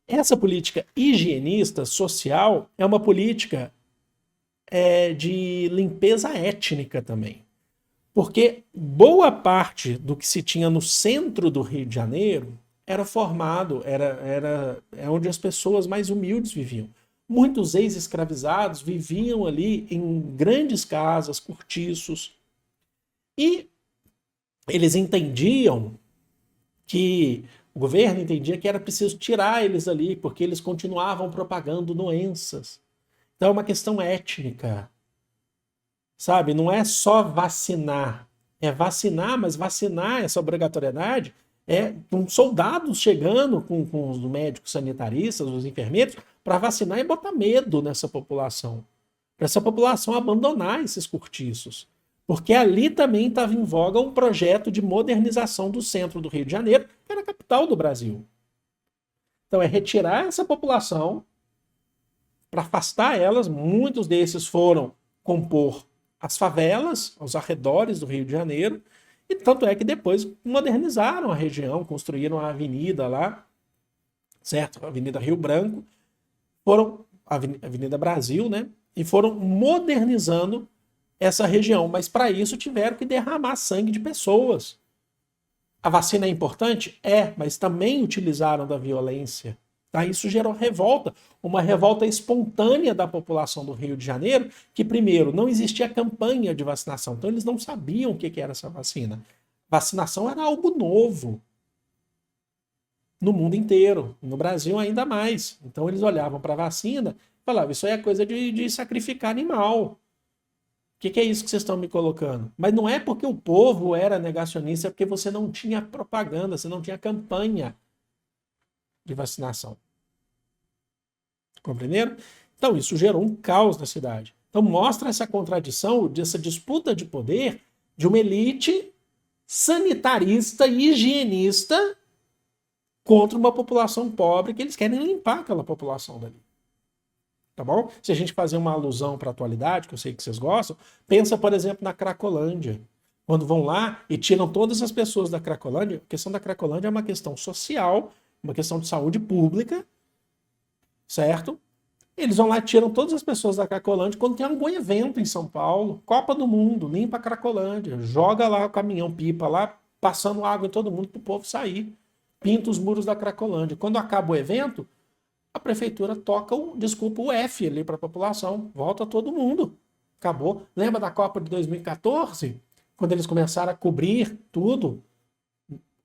Essa política higienista social é uma política de limpeza étnica também. Porque boa parte do que se tinha no centro do Rio de Janeiro era formado, é onde as pessoas mais humildes viviam. Muitos ex-escravizados viviam ali em grandes casas, cortiços. E eles entendiam que, o governo entendia que era preciso tirar eles ali, porque eles continuavam propagando doenças. Então é uma questão étnica. Sabe, não é só vacinar, é vacinar, mas vacinar, essa obrigatoriedade, com soldados chegando com os médicos sanitaristas, os enfermeiros, para vacinar e botar medo nessa população. Para essa população abandonar esses cortiços. Porque ali também estava em voga um projeto de modernização do centro do Rio de Janeiro, que era a capital do Brasil. Então é retirar essa população, para afastar elas, muitos desses foram compor as favelas aos arredores do Rio de Janeiro, e tanto é que depois modernizaram a região, construíram a avenida lá, certo? A Avenida Rio Branco, a Avenida Brasil, né? E foram modernizando essa região, mas para isso tiveram que derramar sangue de pessoas. A vacina é importante? Mas também utilizaram da violência. Tá? Isso gerou revolta, uma revolta espontânea da população do Rio de Janeiro, que primeiro, não existia campanha de vacinação, então eles não sabiam o que era essa vacina. Vacinação era algo novo no mundo inteiro, no Brasil ainda mais. Então eles olhavam para a vacina e falavam, isso aí é coisa de sacrificar animal. O que é isso que vocês estão me colocando? Mas não é porque o povo era negacionista, é porque você não tinha propaganda, você não tinha campanha de vacinação. Compreenderam? Então, isso gerou um caos na cidade. Então, mostra essa contradição, dessa disputa de poder de uma elite sanitarista e higienista contra uma população pobre que eles querem limpar aquela população dali. Tá bom? Se a gente fazer uma alusão para a atualidade, que eu sei que vocês gostam, pensa, por exemplo, na Cracolândia. Quando vão lá e tiram todas as pessoas da Cracolândia, a questão da Cracolândia é uma questão social, uma questão de saúde pública, certo? Eles vão lá e tiram todas as pessoas da Cracolândia quando tem algum evento em São Paulo, Copa do Mundo, limpa a Cracolândia, joga lá o caminhão-pipa lá, passando água em todo mundo para o povo sair, pinta os muros da Cracolândia. Quando acaba o evento, a prefeitura toca o F ali para a população, volta todo mundo, acabou. Lembra da Copa de 2014? Quando eles começaram a cobrir tudo?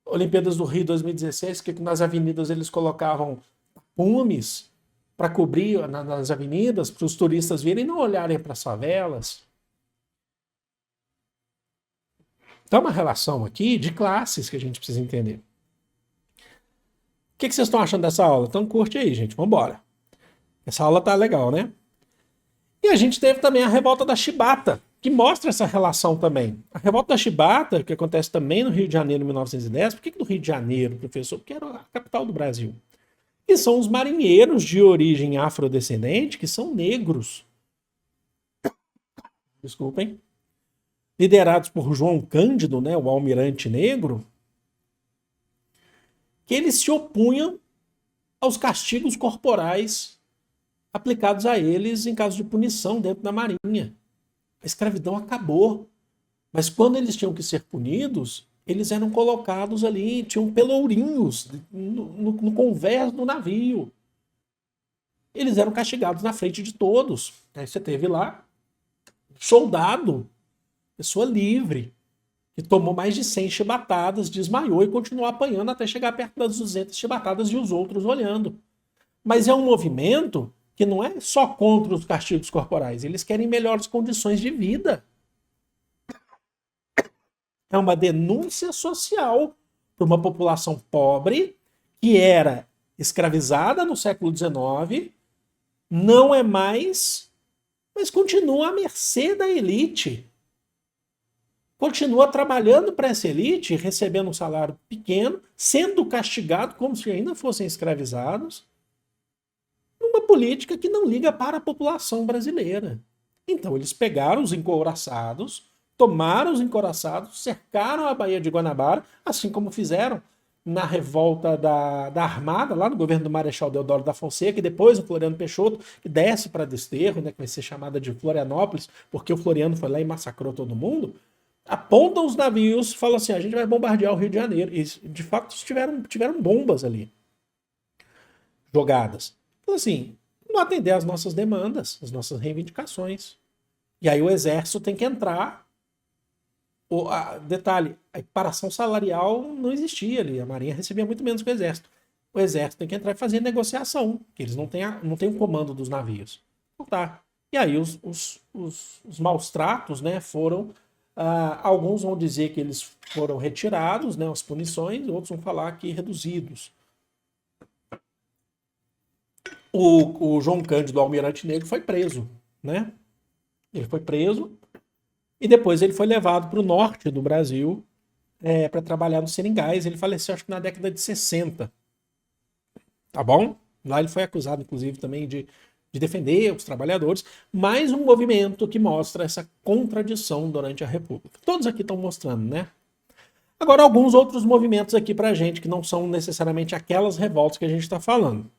Olimpíadas do Rio 2016, que nas avenidas eles colocavam tapumes para cobrir nas avenidas, para os turistas virem e não olharem para as favelas. Então, uma relação aqui de classes que a gente precisa entender. O que vocês estão achando dessa aula? Então curte aí, gente. Vamos embora. Essa aula tá legal, né? E a gente teve também a revolta da Chibata, que mostra essa relação também. A revolta da Chibata, que acontece também no Rio de Janeiro em 1910. Por que no Rio de Janeiro, professor? Porque era a capital do Brasil. que são os marinheiros de origem afrodescendente, que são negros. Desculpem. Liderados por João Cândido, né, o almirante negro, que eles se opunham aos castigos corporais aplicados a eles em caso de punição dentro da marinha. A escravidão acabou, mas quando eles tinham que ser punidos, eles eram colocados ali, tinham pelourinhos no convés do navio. Eles eram castigados na frente de todos. Aí você teve lá soldado, pessoa livre, que tomou mais de 100 chibatadas, desmaiou e continuou apanhando até chegar perto das 200 chibatadas e os outros olhando. Mas é um movimento que não é só contra os castigos corporais, eles querem melhores condições de vida. É uma denúncia social para uma população pobre que era escravizada no século XIX, não é mais, mas continua à mercê da elite. Continua trabalhando para essa elite, recebendo um salário pequeno, sendo castigado como se ainda fossem escravizados, numa política que não liga para a população brasileira. Então eles pegaram os encouraçados, tomaram os encouraçados, cercaram a Baía de Guanabara, assim como fizeram na revolta da Armada, lá no governo do Marechal Deodoro da Fonseca, e depois o Floriano Peixoto, que desce para Desterro, né, que vai ser chamada de Florianópolis, porque o Floriano foi lá e massacrou todo mundo, apontam os navios e falam assim, a gente vai bombardear o Rio de Janeiro. E, de fato, tiveram bombas ali, jogadas. Então, assim, não atender às nossas demandas, às nossas reivindicações. E aí o exército tem que entrar. Detalhe, a equiparação salarial não existia ali. A Marinha recebia muito menos que o Exército. O Exército tem que entrar e fazer negociação, que eles não têm o comando dos navios. Então tá. E aí os maus tratos, né, foram... alguns vão dizer que eles foram retirados, né, as punições, outros vão falar que reduzidos. O João Cândido, o almirante negro, foi preso, né? Ele foi preso e depois ele foi levado para o norte do Brasil para trabalhar nos seringais. Ele faleceu, acho que na década de 60. Tá bom? Lá ele foi acusado, inclusive, também de defender os trabalhadores. Mais um movimento que mostra essa contradição durante a República. Todos aqui estão mostrando, né? Agora, alguns outros movimentos aqui pra gente, que não são necessariamente aquelas revoltas que a gente está falando.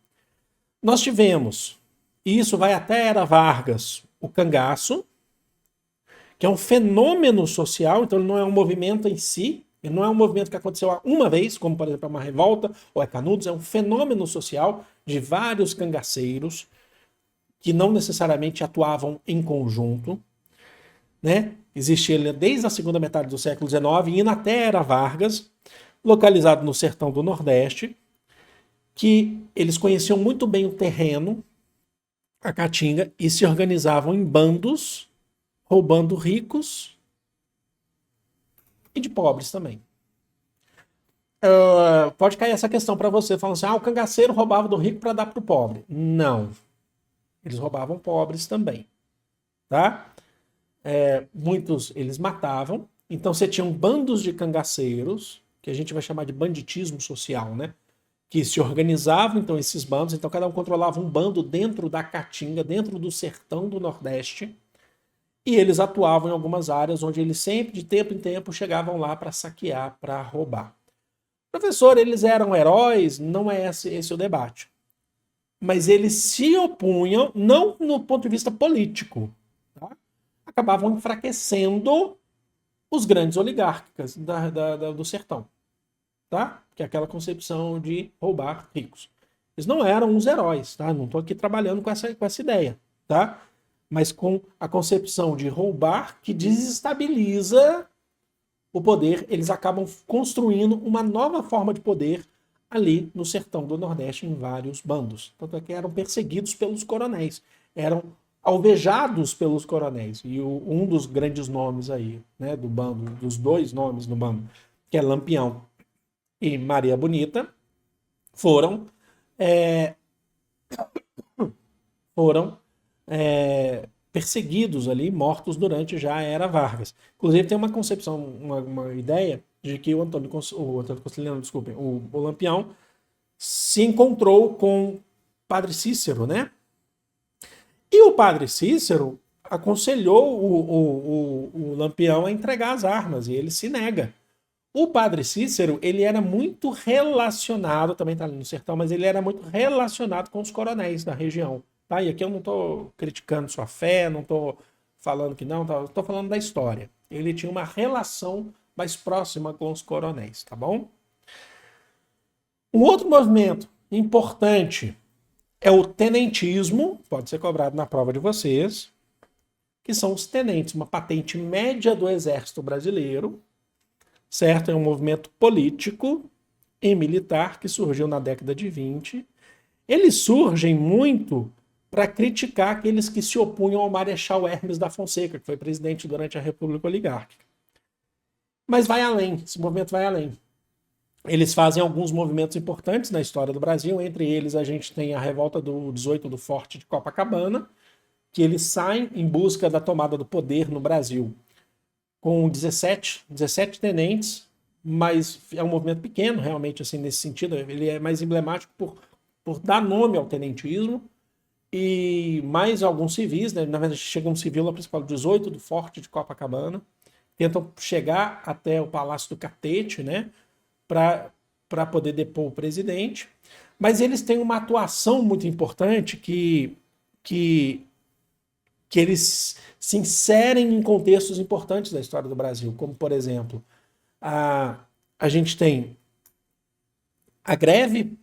Nós tivemos, e isso vai até a Era Vargas, o cangaço, que é um fenômeno social, então ele não é um movimento em si, ele não é um movimento que aconteceu uma vez, como por exemplo uma revolta ou é Canudos, é um fenômeno social de vários cangaceiros que não necessariamente atuavam em conjunto, né? Existia ele desde a segunda metade do século XIX, indo até a Era Vargas, localizado no sertão do Nordeste, que eles conheciam muito bem o terreno, a caatinga, e se organizavam em bandos, roubando ricos e de pobres também. Pode cair essa questão para você, falando assim, o cangaceiro roubava do rico para dar para o pobre. Não. Eles roubavam pobres também. Tá? Muitos eles matavam. Então você tinha bandos de cangaceiros, que a gente vai chamar de banditismo social, né? Que se organizavam, então, esses bandos. Então cada um controlava um bando dentro da caatinga, dentro do sertão do Nordeste. E eles atuavam em algumas áreas onde eles sempre, de tempo em tempo, chegavam lá para saquear, para roubar. Professor, eles eram heróis? Não é esse o debate. Mas eles se opunham, não no ponto de vista político, tá? Acabavam enfraquecendo os grandes oligarcas do sertão, tá? Que é aquela concepção de roubar ricos. Eles não eram os heróis, tá? Não estou aqui trabalhando com essa ideia, tá? Mas com a concepção de roubar que desestabiliza o poder, eles acabam construindo uma nova forma de poder ali no sertão do Nordeste, em vários bandos. Tanto é que eram perseguidos pelos coronéis, eram alvejados pelos coronéis. E um dos grandes nomes aí, né, do bando, dos dois nomes do bando, que é Lampião e Maria Bonita, foram perseguidos ali, mortos durante já a Era Vargas. Inclusive tem uma concepção, uma ideia de que o Lampião se encontrou com o padre Cícero, né? E o padre Cícero aconselhou o Lampião a entregar as armas, e ele se nega. O padre Cícero, ele era muito relacionado, também está ali no sertão, mas ele era muito relacionado com os coronéis da região. Tá? E aqui eu não estou criticando sua fé, não estou falando que não, estou falando da história. Ele tinha uma relação mais próxima com os coronéis, tá bom? Um outro movimento importante é o tenentismo, pode ser cobrado na prova de vocês, que são os tenentes, uma patente média do Exército Brasileiro, certo? É um movimento político e militar que surgiu na década de 20. Eles surgem muito para criticar aqueles que se opunham ao Marechal Hermes da Fonseca, que foi presidente durante a República Oligárquica. Mas vai além, esse movimento vai além. Eles fazem alguns movimentos importantes na história do Brasil, entre eles a gente tem a revolta do 18 do Forte de Copacabana, que eles saem em busca da tomada do poder no Brasil, com 17 tenentes, mas é um movimento pequeno, realmente, assim, nesse sentido. Ele é mais emblemático por dar nome ao tenentismo, e mais alguns civis, né? Na verdade, chega um civil lá principal, 18 do Forte de Copacabana, tentam chegar até o Palácio do Catete, né? Para poder depor o presidente. Mas eles têm uma atuação muito importante que eles se inserem em contextos importantes da história do Brasil, como, por exemplo, a gente tem a greve,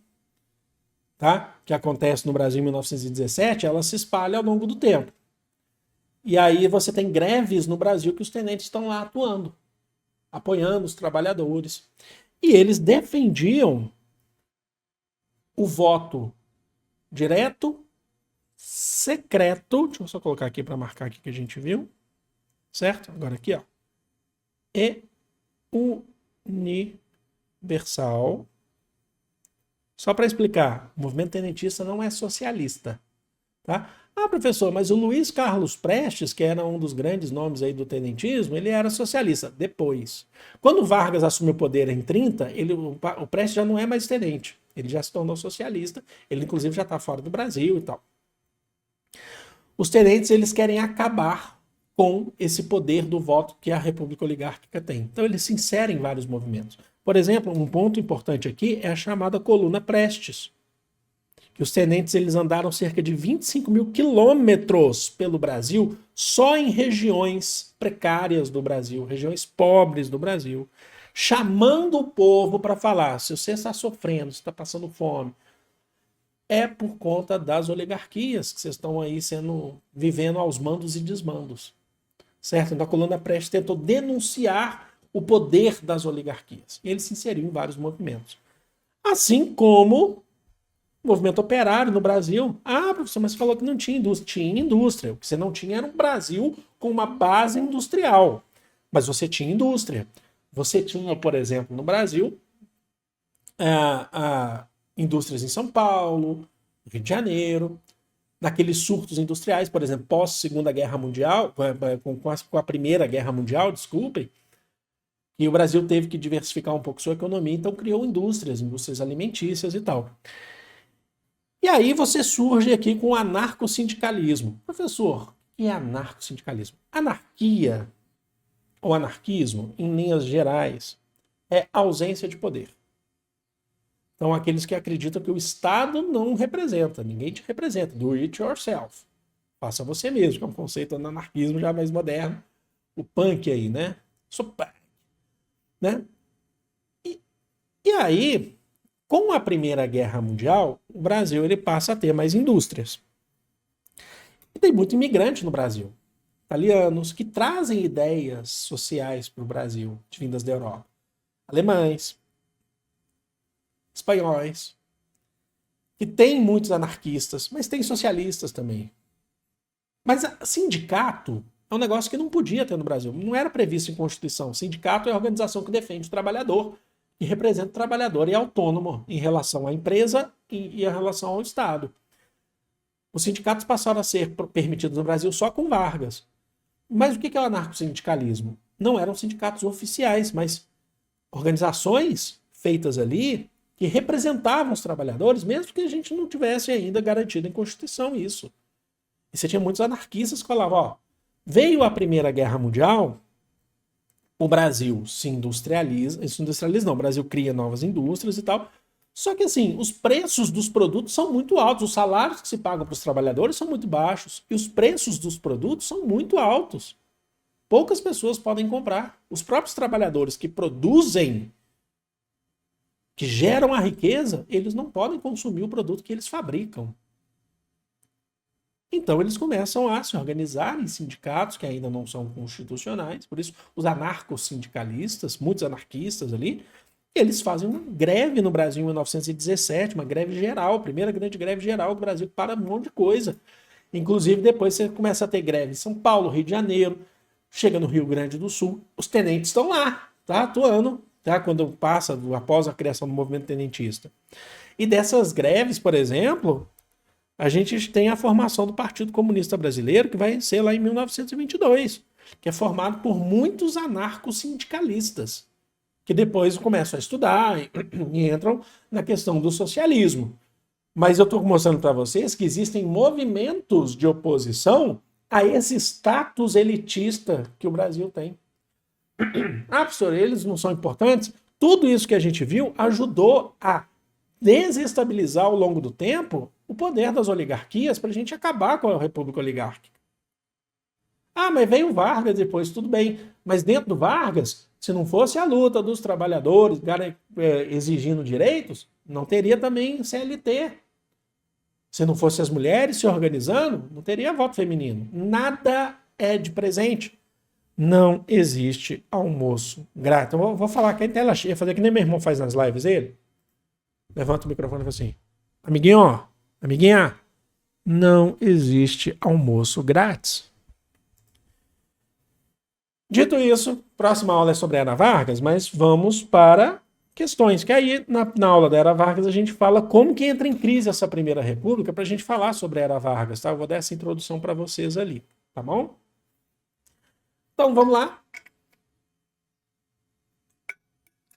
tá? Que acontece no Brasil em 1917, ela se espalha ao longo do tempo. E aí você tem greves no Brasil que os tenentes estão lá atuando, apoiando os trabalhadores. E eles defendiam o voto direto, secreto, deixa eu só colocar aqui para marcar aqui que a gente viu, certo? Agora aqui, ó. E universal. Só para explicar, o movimento tenentista não é socialista, tá? Ah, professor, mas o Luiz Carlos Prestes, que era um dos grandes nomes aí do tenentismo, ele era socialista. Depois. Quando Vargas assumiu o poder em 30, o Prestes já não é mais tenente. Ele já se tornou socialista. Ele, inclusive, já está fora do Brasil e tal. Os tenentes, eles querem acabar com esse poder do voto que a República Oligárquica tem. Então, eles se inserem em vários movimentos. Por exemplo, um ponto importante aqui é a chamada Coluna Prestes. Que os tenentes eles andaram cerca de 25 mil quilômetros pelo Brasil, só em regiões precárias do Brasil, regiões pobres do Brasil, chamando o povo para falar: se você está sofrendo, se está passando fome, é por conta das oligarquias que vocês estão aí vivendo aos mandos e desmandos. Certo? Então a Coluna Prestes tentou denunciar o poder das oligarquias. E ele se inseriu em vários movimentos. Assim como o movimento operário no Brasil. Ah, professor, mas você falou que não tinha indústria. Tinha indústria. O que você não tinha era um Brasil com uma base industrial. Mas você tinha indústria. Você tinha, por exemplo, no Brasil, indústrias em São Paulo, Rio de Janeiro, naqueles surtos industriais, por exemplo, pós-Segunda Guerra Mundial, com a Primeira Guerra Mundial, desculpem, e o Brasil teve que diversificar um pouco sua economia, então criou indústrias alimentícias e tal. E aí você surge aqui com o anarcossindicalismo. Professor, o que é anarcossindicalismo? Anarquia, ou anarquismo, em linhas gerais, é ausência de poder. Então, aqueles que acreditam que o Estado não representa, ninguém te representa, do it yourself. Faça você mesmo, que é um conceito do anarquismo já mais moderno. O punk aí, né? Sou punk. Né? E aí, com a Primeira Guerra Mundial, o Brasil ele passa a ter mais indústrias. E tem muito imigrante no Brasil. Italianos que trazem ideias sociais para o Brasil, vindas da Europa. Alemães, espanhóis, que tem muitos anarquistas, mas tem socialistas também. Mas sindicato é um negócio que não podia ter no Brasil. Não era previsto em Constituição. Sindicato é a organização que defende o trabalhador, que representa o trabalhador e é autônomo em relação à empresa e em relação ao Estado. Os sindicatos passaram a ser permitidos no Brasil só com Vargas. Mas o que é o anarcossindicalismo? Não eram sindicatos oficiais, mas organizações feitas ali que representavam os trabalhadores, mesmo que a gente não tivesse ainda garantido em Constituição isso. E você tinha muitos anarquistas que falavam, ó, veio a Primeira Guerra Mundial, o Brasil se industrializa não, o Brasil cria novas indústrias e tal, só que assim, os preços dos produtos são muito altos, os salários que se pagam para os trabalhadores são muito baixos, e os preços dos produtos são muito altos. Poucas pessoas podem comprar. Os próprios trabalhadores que produzem, que geram a riqueza, eles não podem consumir o produto que eles fabricam. Então eles começam a se organizar em sindicatos que ainda não são constitucionais, por isso os anarcossindicalistas, muitos anarquistas ali, eles fazem uma greve no Brasil em 1917, uma greve geral, a primeira grande greve geral do Brasil, para um monte de coisa. Inclusive depois você começa a ter greve em São Paulo, Rio de Janeiro, chega no Rio Grande do Sul, os tenentes estão lá, tá, atuando, tá, quando passa, após a criação do movimento tenentista. E dessas greves, por exemplo, a gente tem a formação do Partido Comunista Brasileiro, que vai ser lá em 1922, que é formado por muitos anarcossindicalistas, que depois começam a estudar e entram na questão do socialismo. Mas eu estou mostrando para vocês que existem movimentos de oposição a esse status elitista que o Brasil tem. Ah, professor, eles não são importantes? Tudo isso que a gente viu ajudou a desestabilizar ao longo do tempo o poder das oligarquias para a gente acabar com a República Oligárquica. Ah, mas veio Vargas depois, tudo bem. Mas dentro do Vargas, se não fosse a luta dos trabalhadores exigindo direitos, não teria também CLT. Se não fosse as mulheres se organizando, não teria voto feminino. Nada é de presente. Não existe almoço grátis. Então, vou falar que a tela cheia, fazer que nem meu irmão faz nas lives dele. Levanta o microfone e fala assim, amiguinho, amiguinha, não existe almoço grátis. Dito isso, próxima aula é sobre a Era Vargas, mas vamos para questões, que aí na aula da Era Vargas a gente fala como que entra em crise essa Primeira República para a gente falar sobre a Era Vargas, tá? Eu vou dar essa introdução para vocês ali, tá bom? Então vamos lá.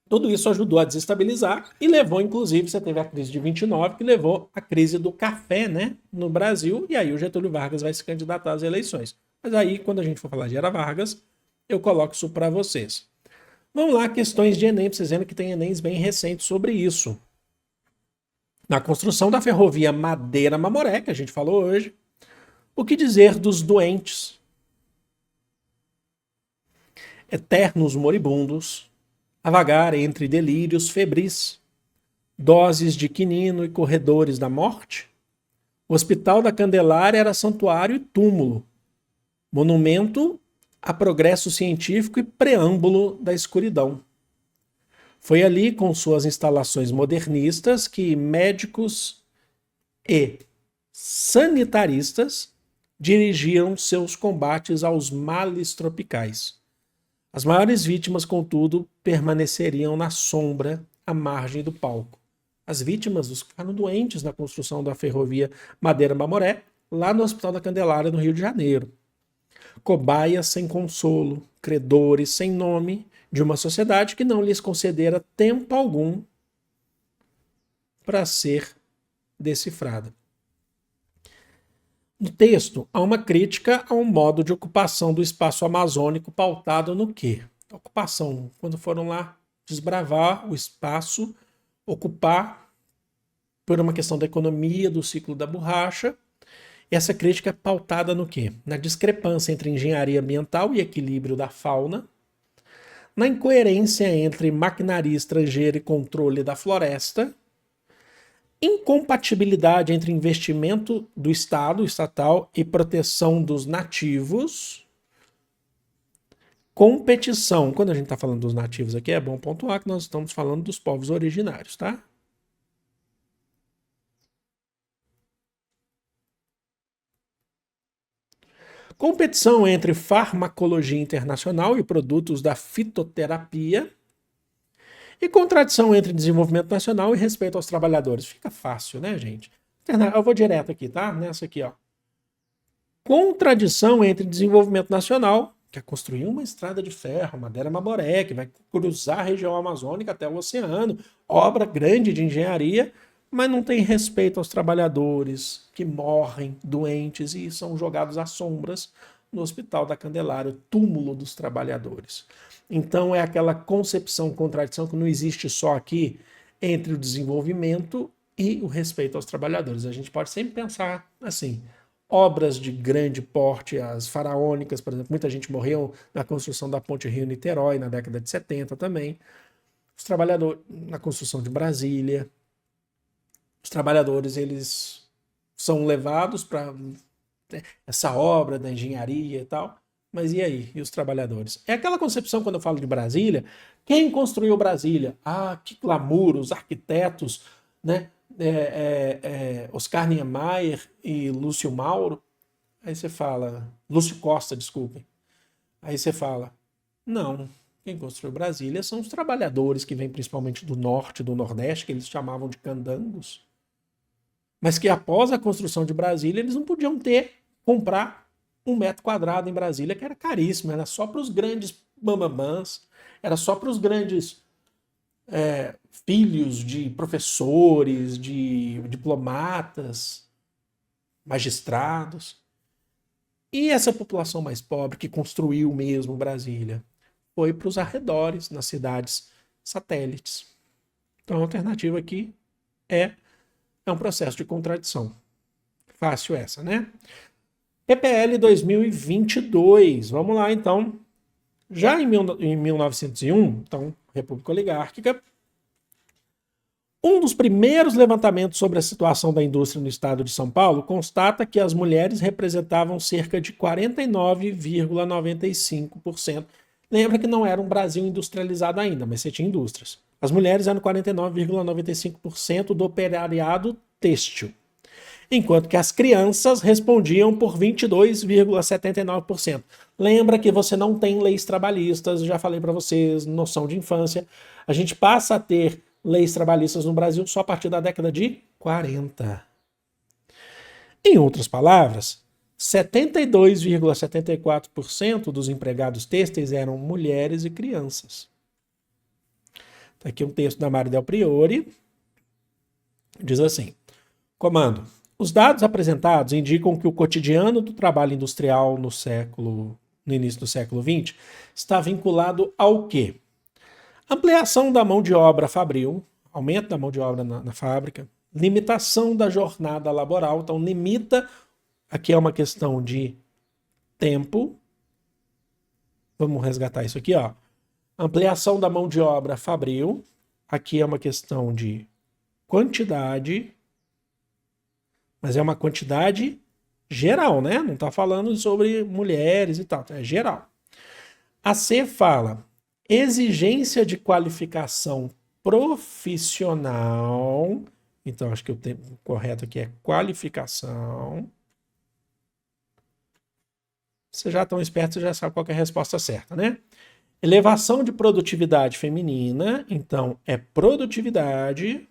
Tudo isso ajudou a desestabilizar e levou, inclusive, você teve a crise de 29, que levou à crise do café, né, no Brasil, e aí o Getúlio Vargas vai se candidatar às eleições. Mas aí, quando a gente for falar de Era Vargas, eu coloco isso para vocês. Vamos lá, questões de Enem, pra vocês verem que tem Enems bem recentes sobre isso. Na construção da ferrovia Madeira-Mamoré, que a gente falou hoje, o que dizer dos doentes? Eternos moribundos, a vagar entre delírios febris, doses de quinino e corredores da morte? O Hospital da Candelária era santuário e túmulo, monumento a progresso científico e preâmbulo da escuridão. Foi ali, com suas instalações modernistas, que médicos e sanitaristas dirigiam seus combates aos males tropicais. As maiores vítimas, contudo, permaneceriam na sombra, à margem do palco. As vítimas, os que ficaram doentes na construção da ferrovia Madeira-Mamoré, lá no Hospital da Candelária, no Rio de Janeiro. Cobaias sem consolo, credores sem nome, de uma sociedade que não lhes concedera tempo algum para ser decifrada. No texto, há uma crítica a um modo de ocupação do espaço amazônico pautado no quê? Ocupação, quando foram lá desbravar o espaço, ocupar por uma questão da economia, do ciclo da borracha. Essa crítica é pautada no quê? Na discrepância entre engenharia ambiental e equilíbrio da fauna, na incoerência entre maquinaria estrangeira e controle da floresta, incompatibilidade entre investimento do Estado, estatal, e proteção dos nativos, competição. Quando a gente está falando dos nativos aqui, é bom pontuar que nós estamos falando dos povos originários, tá? Competição entre farmacologia internacional e produtos da fitoterapia. E contradição entre desenvolvimento nacional e respeito aos trabalhadores. Fica fácil, né, gente? Eu vou direto aqui, tá? Nessa aqui, ó. Contradição entre desenvolvimento nacional, quer construir uma estrada de ferro, Madeira-Maboré, que vai cruzar a região amazônica até o oceano, obra grande de engenharia, mas não tem respeito aos trabalhadores que morrem doentes e são jogados às sombras no Hospital da Candelária, o túmulo dos trabalhadores. Então é aquela concepção, contradição que não existe só aqui entre o desenvolvimento e o respeito aos trabalhadores. A gente pode sempre pensar assim, obras de grande porte, as faraônicas, por exemplo, muita gente morreu na construção da Ponte Rio-Niterói na década de 70 também. Os trabalhadores na construção de Brasília, os trabalhadores eles são levados para essa obra da engenharia e tal, mas e aí? E os trabalhadores? É aquela concepção quando eu falo de Brasília, quem construiu Brasília? Ah, que glamour, os arquitetos, né? Oscar Niemeyer e Lúcio Mauro. Aí você fala, Lúcio Costa, desculpem. Aí você fala, não, quem construiu Brasília são os trabalhadores que vêm principalmente do norte, do nordeste, que eles chamavam de candangos, mas que após a construção de Brasília eles não podiam comprar 1 metro quadrado em Brasília, que era caríssimo, era só para os grandes bambambãs, era só para os grandes filhos de professores, de diplomatas, magistrados. E essa população mais pobre que construiu mesmo Brasília foi para os arredores, nas cidades satélites. Então a alternativa aqui é um processo de contradição. Fácil essa, né? PPL 2022. Vamos lá, então. Já em 1901, então, República Oligárquica, um dos primeiros levantamentos sobre a situação da indústria no estado de São Paulo constata que as mulheres representavam cerca de 49,95%. Lembra que não era um Brasil industrializado ainda, mas você tinha indústrias. As mulheres eram 49,95% do operariado têxtil, enquanto que as crianças respondiam por 22,79%. Lembra que você não tem leis trabalhistas, já falei para vocês, noção de infância. A gente passa a ter leis trabalhistas no Brasil só a partir da década de 40. Em outras palavras, 72,74% dos empregados têxteis eram mulheres e crianças. Tá aqui um texto da Mari Del Priore. Diz assim: comando. Os dados apresentados indicam que o cotidiano do trabalho industrial no início do século XX está vinculado ao quê? Ampliação da mão de obra fabril, aumento da mão de obra na fábrica, limitação da jornada laboral, então limita, aqui é uma questão de tempo, vamos resgatar isso aqui, ó. Ampliação da mão de obra fabril, aqui é uma questão de quantidade, mas é uma quantidade geral, né? Não está falando sobre mulheres e tal, é geral. A C fala exigência de qualificação profissional, então acho que o termo correto aqui é qualificação. Vocês já estão espertos, você já sabe qual é a resposta certa, né? Elevação de produtividade feminina, então é produtividade.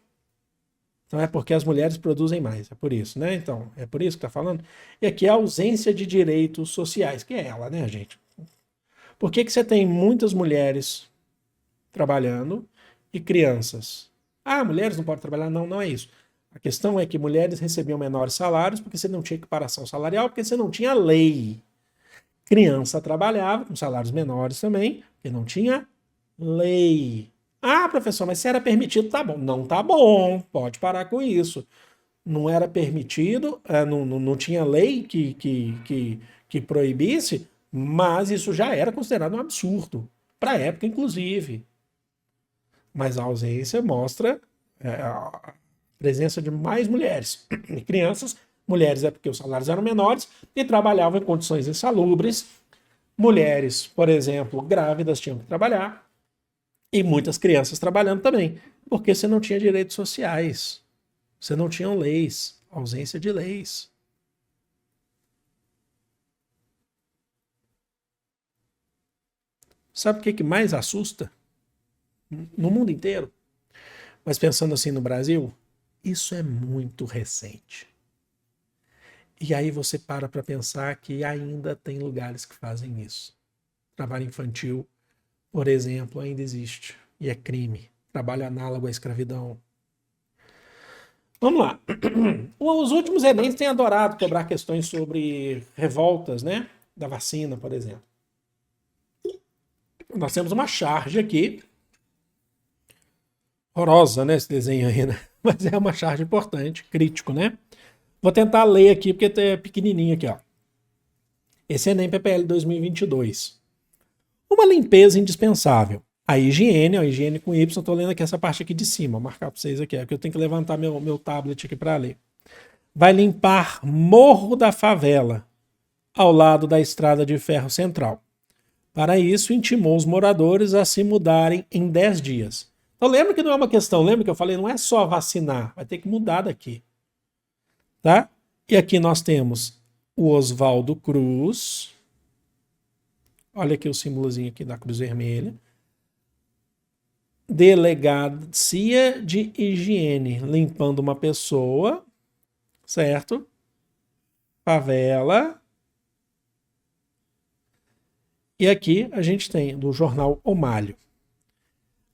Então é porque as mulheres produzem mais, é por isso, né? Então, é por isso que está falando. E aqui a ausência de direitos sociais, que é ela, né, gente? Por que você tem muitas mulheres trabalhando e crianças? Ah, mulheres não podem trabalhar? Não, não é isso. A questão é que mulheres recebiam menores salários porque você não tinha equiparação salarial, porque você não tinha lei. Criança trabalhava com salários menores também, porque não tinha lei. Ah, professor, mas se era permitido, tá bom. Não tá bom, pode parar com isso. Não era permitido, não tinha lei que proibisse, mas isso já era considerado um absurdo, para a época, inclusive. Mas a ausência mostra a presença de mais mulheres e crianças. Mulheres é porque os salários eram menores e trabalhavam em condições insalubres. Mulheres, por exemplo, grávidas tinham que trabalhar. E muitas crianças trabalhando também, porque você não tinha direitos sociais, você não tinha leis, ausência de leis. Sabe o que mais assusta? No mundo inteiro, mas pensando assim no Brasil, isso é muito recente. E aí você para pensar que ainda tem lugares que fazem isso. trabalho infantil, por exemplo, ainda existe e é crime. Trabalho análogo à escravidão. Vamos lá. Os últimos Enems têm adorado cobrar questões sobre revoltas, né? Da vacina, por exemplo. Nós temos uma charge aqui. Horrorosa, né? Esse desenho aí, né? Mas é uma charge importante, crítico, né? Vou tentar ler aqui, porque é pequenininho aqui, ó. Esse é Enem PPL 2022. Uma limpeza indispensável. A higiene com Y, estou lendo aqui essa parte aqui de cima, vou marcar para vocês aqui, é que eu tenho que levantar meu tablet aqui para ler. Vai limpar Morro da Favela, ao lado da Estrada de Ferro Central. Para isso, intimou os moradores a se mudarem em 10 dias. Então lembra que não é uma questão, lembra que eu falei, não é só vacinar, vai ter que mudar daqui. Tá? E aqui nós temos o Oswaldo Cruz. Olha aqui o símbolozinho aqui da Cruz Vermelha. Delegacia de higiene, limpando uma pessoa, certo? Favela. E aqui a gente tem do jornal O Malho.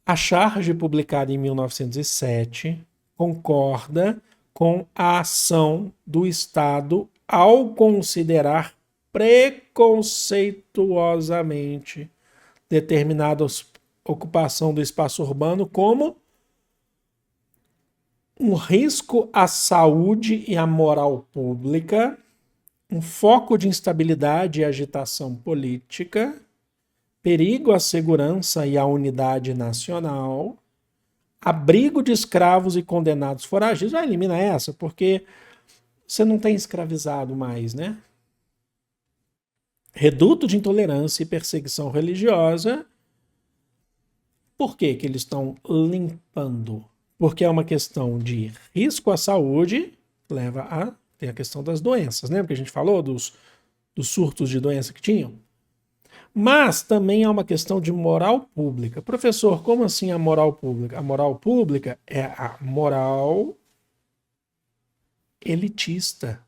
A charge publicada em 1907 concorda com a ação do Estado ao considerar preconceituosamente determinada ocupação do espaço urbano como um risco à saúde e à moral pública, um foco de instabilidade e agitação política, perigo à segurança e à unidade nacional, abrigo de escravos e condenados foragidos. Elimina essa, porque você não tem escravizado mais, né? Reduto de intolerância e perseguição religiosa. Por que que eles estão limpando? Porque é uma questão de risco à saúde, tem a questão das doenças, né? Porque a gente falou dos surtos de doença que tinham. Mas também é uma questão de moral pública. Professor, como assim a moral pública? A moral pública é a moral elitista.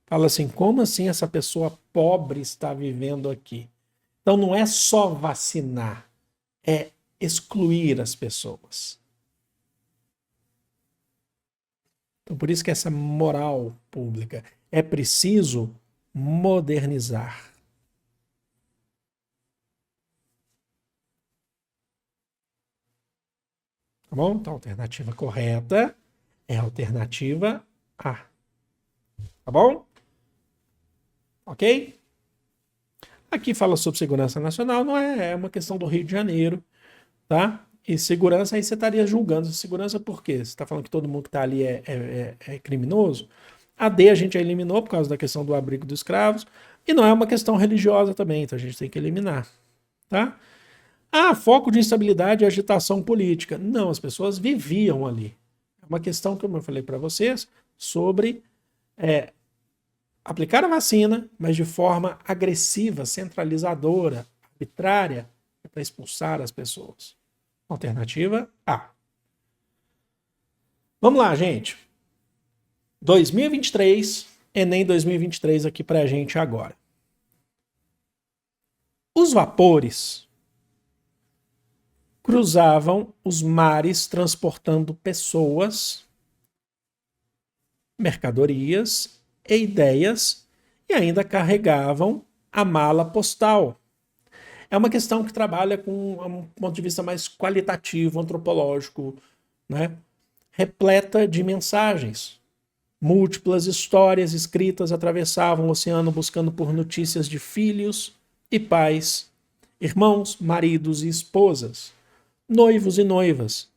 Fala assim, como assim essa pessoa pobre está vivendo aqui? Então não é só vacinar, é excluir as pessoas. Então por isso que essa moral pública é preciso modernizar. Tá bom? Então a alternativa correta é a alternativa A. Tá bom? Ok? Aqui fala sobre segurança nacional, não é uma questão do Rio de Janeiro, tá? E segurança, aí você estaria julgando segurança por quê? Você está falando que todo mundo que está ali é criminoso? A D a gente já eliminou por causa da questão do abrigo dos escravos, e não é uma questão religiosa também, então a gente tem que eliminar, tá? Ah, foco de instabilidade e agitação política. Não, as pessoas viviam ali. É uma questão, como eu falei para vocês, sobre aplicar a vacina, mas de forma agressiva, centralizadora, arbitrária, para expulsar as pessoas. Alternativa A. Vamos lá, gente. 2023, Enem 2023 aqui para a gente agora. Os vapores cruzavam os mares transportando pessoas, mercadorias e ideias e ainda carregavam a mala postal. É uma questão que trabalha com um ponto de vista mais qualitativo, antropológico, né? Repleta de mensagens. Múltiplas histórias escritas atravessavam o oceano buscando por notícias de filhos e pais, irmãos, maridos e esposas, noivos e noivas.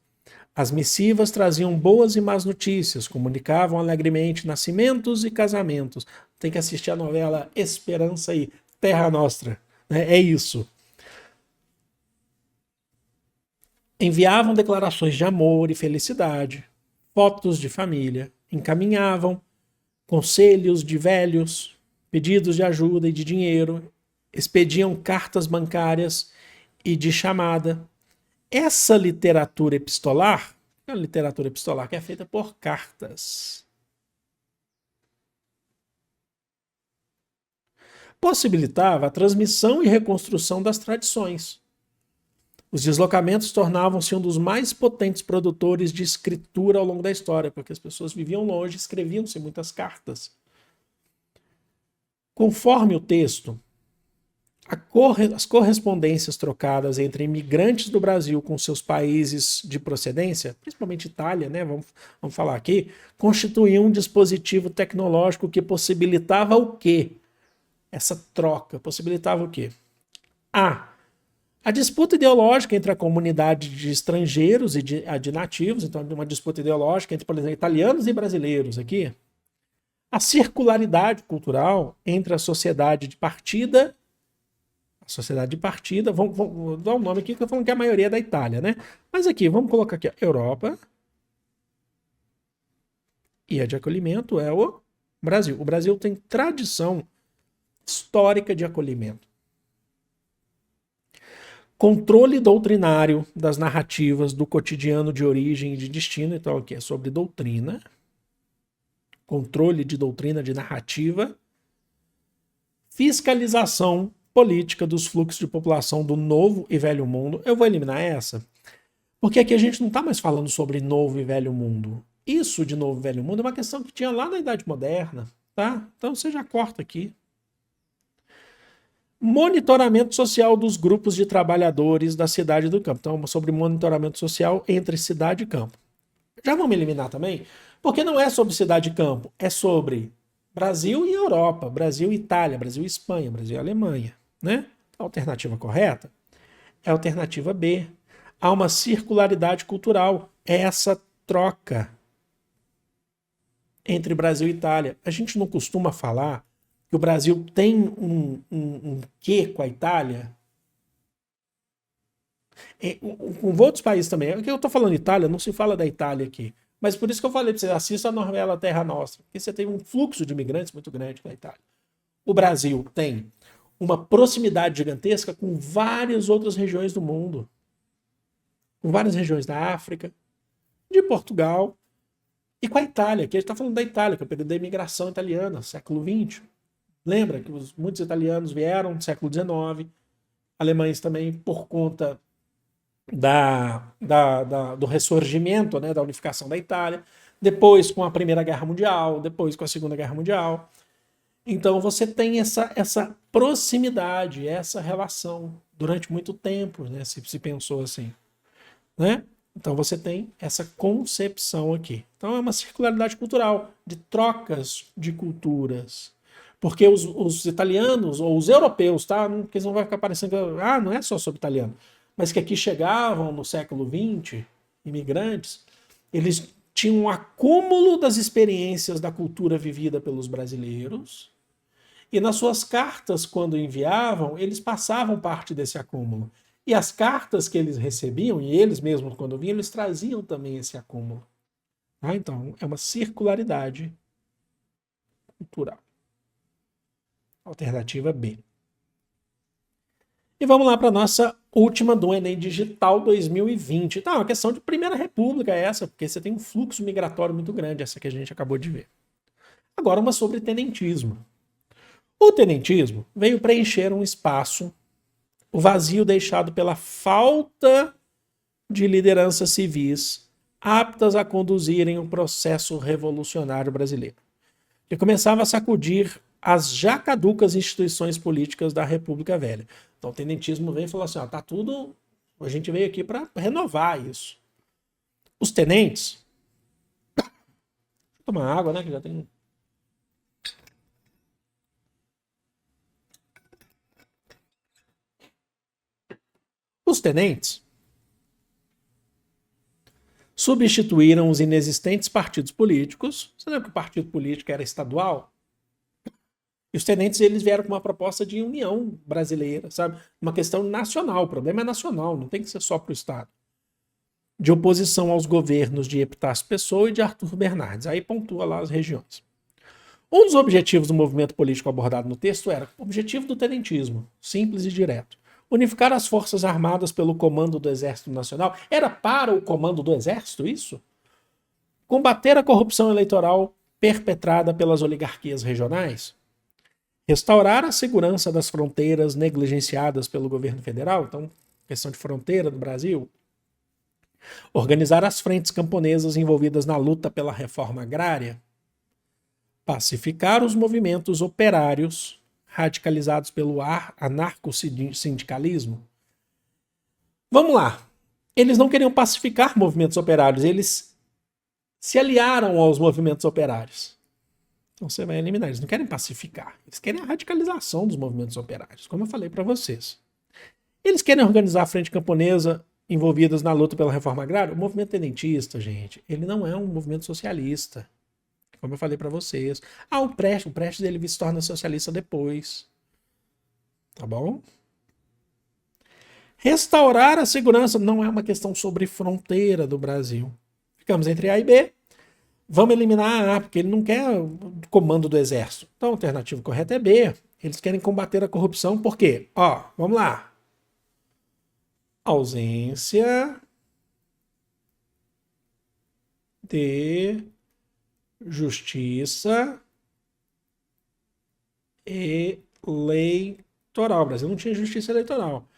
As missivas traziam boas e más notícias, comunicavam alegremente nascimentos e casamentos. Tem que assistir a novela Esperança e Terra Nostra. Né? É isso. Enviavam declarações de amor e felicidade, fotos de família, encaminhavam conselhos de velhos, pedidos de ajuda e de dinheiro, expediam cartas bancárias e de chamada. Essa literatura epistolar é uma literatura epistolar que é feita por cartas. possibilitava a transmissão e reconstrução das tradições. Os deslocamentos tornavam-se um dos mais potentes produtores de escritura ao longo da história, porque as pessoas viviam longe, escreviam-se muitas cartas. Conforme o texto, as correspondências trocadas entre imigrantes do Brasil com seus países de procedência, principalmente Itália, né, vamos falar aqui, constituíam um dispositivo tecnológico que possibilitava o quê? Essa troca possibilitava o quê? A disputa ideológica entre a comunidade de estrangeiros e de nativos, então uma disputa ideológica entre, por exemplo, italianos e brasileiros aqui. A circularidade cultural entre a sociedade de partida, vamos dar um nome aqui que eu tô falando que é a maioria é da Itália, né? Mas aqui, vamos colocar aqui, Europa, e a de acolhimento é o Brasil. O Brasil tem tradição histórica de acolhimento. Controle doutrinário das narrativas do cotidiano de origem e de destino. Então, aqui é sobre doutrina. Controle de doutrina, de narrativa. Fiscalização política dos fluxos de população do Novo e Velho Mundo. Eu vou eliminar essa, porque aqui a gente não está mais falando sobre Novo e Velho Mundo. Isso de Novo e Velho Mundo é uma questão que tinha lá na Idade Moderna, tá? Então você já corta aqui. Monitoramento social dos grupos de trabalhadores da cidade e do campo. Então, sobre monitoramento social entre cidade e campo. Já vamos eliminar também, porque não é sobre cidade e campo, é sobre Brasil e Europa, Brasil e Itália, Brasil e Espanha, Brasil e Alemanha, né? A alternativa correta é a alternativa B. Há uma circularidade cultural, é essa troca entre Brasil e Itália. A gente não costuma falar que o Brasil tem um quê com a Itália? Com outros países também. Aqui eu estou falando Itália, não se fala da Itália aqui. Mas por isso que eu falei para você, assista a novela Terra Nostra, porque você tem um fluxo de imigrantes muito grande na Itália. O Brasil tem uma proximidade gigantesca com várias outras regiões do mundo. Com várias regiões da África, de Portugal e com a Itália. Aqui a gente está falando da Itália, que é o período da imigração italiana, século XX. Lembra que muitos italianos vieram no século XIX, alemães também por conta do ressurgimento, né, da unificação da Itália, depois com a Primeira Guerra Mundial, depois com a Segunda Guerra Mundial. Então você tem essa proximidade, essa relação durante muito tempo, né, se pensou assim, né? Então você tem essa concepção aqui. Então é uma circularidade cultural, de trocas de culturas. Porque os italianos, ou os europeus, tá? Porque não vai ficar parecendo, não é só sobre italiano, mas que aqui chegavam no século XX, imigrantes, eles tinham um acúmulo das experiências da cultura vivida pelos brasileiros, e nas suas cartas, quando enviavam, eles passavam parte desse acúmulo. E as cartas que eles recebiam, e eles mesmos quando vinham, eles traziam também esse acúmulo. Então, é uma circularidade cultural. Alternativa B. E vamos lá para a nossa última do Enem Digital 2020. Tá, uma questão de Primeira República essa, porque você tem um fluxo migratório muito grande, essa que a gente acabou de ver. Agora uma sobre tenentismo. O tenentismo veio preencher um espaço, o vazio deixado pela falta de lideranças civis aptas a conduzirem o processo revolucionário brasileiro, que começava a sacudir as já caducas instituições políticas da República Velha. Então o tenentismo veio e falou assim, tá tudo, a gente veio aqui para renovar isso. Os tenentes, deixa eu tomar água, né, que já tem... Os tenentes substituíram os inexistentes partidos políticos. Você lembra que o partido político era estadual? E os tenentes, eles vieram com uma proposta de união brasileira, sabe? Uma questão nacional, o problema é nacional, não tem que ser só para o Estado. De oposição aos governos de Epitácio Pessoa e de Arthur Bernardes. Aí pontua lá as regiões. Um dos objetivos do movimento político abordado no texto era o objetivo do tenentismo, simples e direto. Unificar as forças armadas pelo comando do Exército Nacional. Era para o comando do Exército isso? Combater a corrupção eleitoral perpetrada pelas oligarquias regionais? Restaurar a segurança das fronteiras negligenciadas pelo governo federal, então, questão de fronteira do Brasil. Organizar as frentes camponesas envolvidas na luta pela reforma agrária. Pacificar os movimentos operários radicalizados pelo anarcossindicalismo. Vamos lá. Eles não queriam pacificar movimentos operários, eles se aliaram aos movimentos operários. Então você vai eliminar. Eles não querem pacificar, eles querem a radicalização dos movimentos operários, como eu falei para vocês. Eles querem organizar a frente camponesa envolvidas na luta pela reforma agrária. O movimento tenentista, gente, ele não é um movimento socialista, como eu falei para vocês. O Prestes ele se torna socialista depois. Tá bom? Restaurar a segurança não é uma questão sobre fronteira do Brasil. Ficamos entre A e B. Vamos eliminar A, porque ele não quer o comando do exército. Então, a alternativa correta é B. Eles querem combater a corrupção, por quê? Vamos lá. Ausência de justiça eleitoral. O Brasil não tinha justiça eleitoral.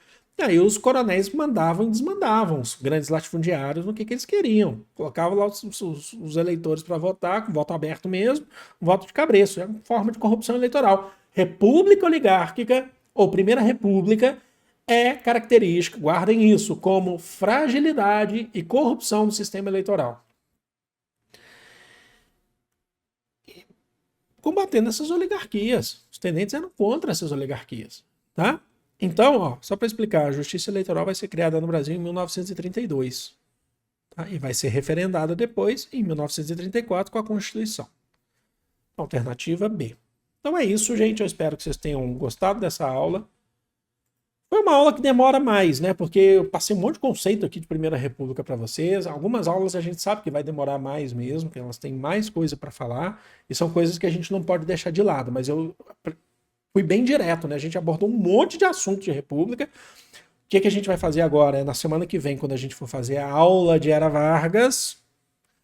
E aí os coronéis mandavam e desmandavam os grandes latifundiários no que eles queriam. Colocavam lá os eleitores para votar, com voto aberto mesmo, um voto de cabresto. É uma forma de corrupção eleitoral. República oligárquica, ou Primeira República, é característica, guardem isso, como fragilidade e corrupção do sistema eleitoral. E combatendo essas oligarquias. Os tenentes eram contra essas oligarquias, tá? Então, só para explicar, a justiça eleitoral vai ser criada no Brasil em 1932. Tá? E vai ser referendada depois, em 1934, com a Constituição. Alternativa B. Então é isso, gente. Eu espero que vocês tenham gostado dessa aula. Foi uma aula que demora mais, né? Porque eu passei um monte de conceito aqui de Primeira República para vocês. Algumas aulas a gente sabe que vai demorar mais mesmo, porque elas têm mais coisa para falar. E são coisas que a gente não pode deixar de lado. Mas eu fui bem direto, né? A gente abordou um monte de assuntos de República. O que a gente vai fazer agora? Na semana que vem, quando a gente for fazer a aula de Era Vargas,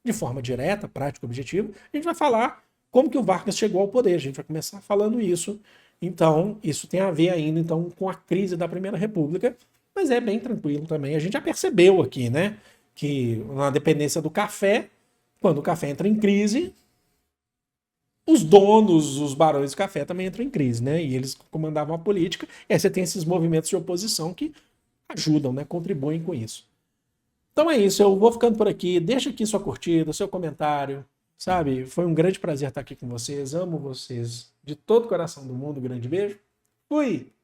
de forma direta, prática, objetiva, a gente vai falar como que o Vargas chegou ao poder. A gente vai começar falando isso. Então, isso tem a ver ainda então, com a crise da Primeira República, mas é bem tranquilo também. A gente já percebeu aqui, né, que na dependência do café, quando o café entra em crise, os donos, os barões do café também entram em crise, né? E eles comandavam a política. E aí você tem esses movimentos de oposição que ajudam, né? Contribuem com isso. Então é isso, eu vou ficando por aqui. Deixa aqui sua curtida, seu comentário, sabe? Foi um grande prazer estar aqui com vocês. Amo vocês de todo o coração do mundo. Um grande beijo. Fui!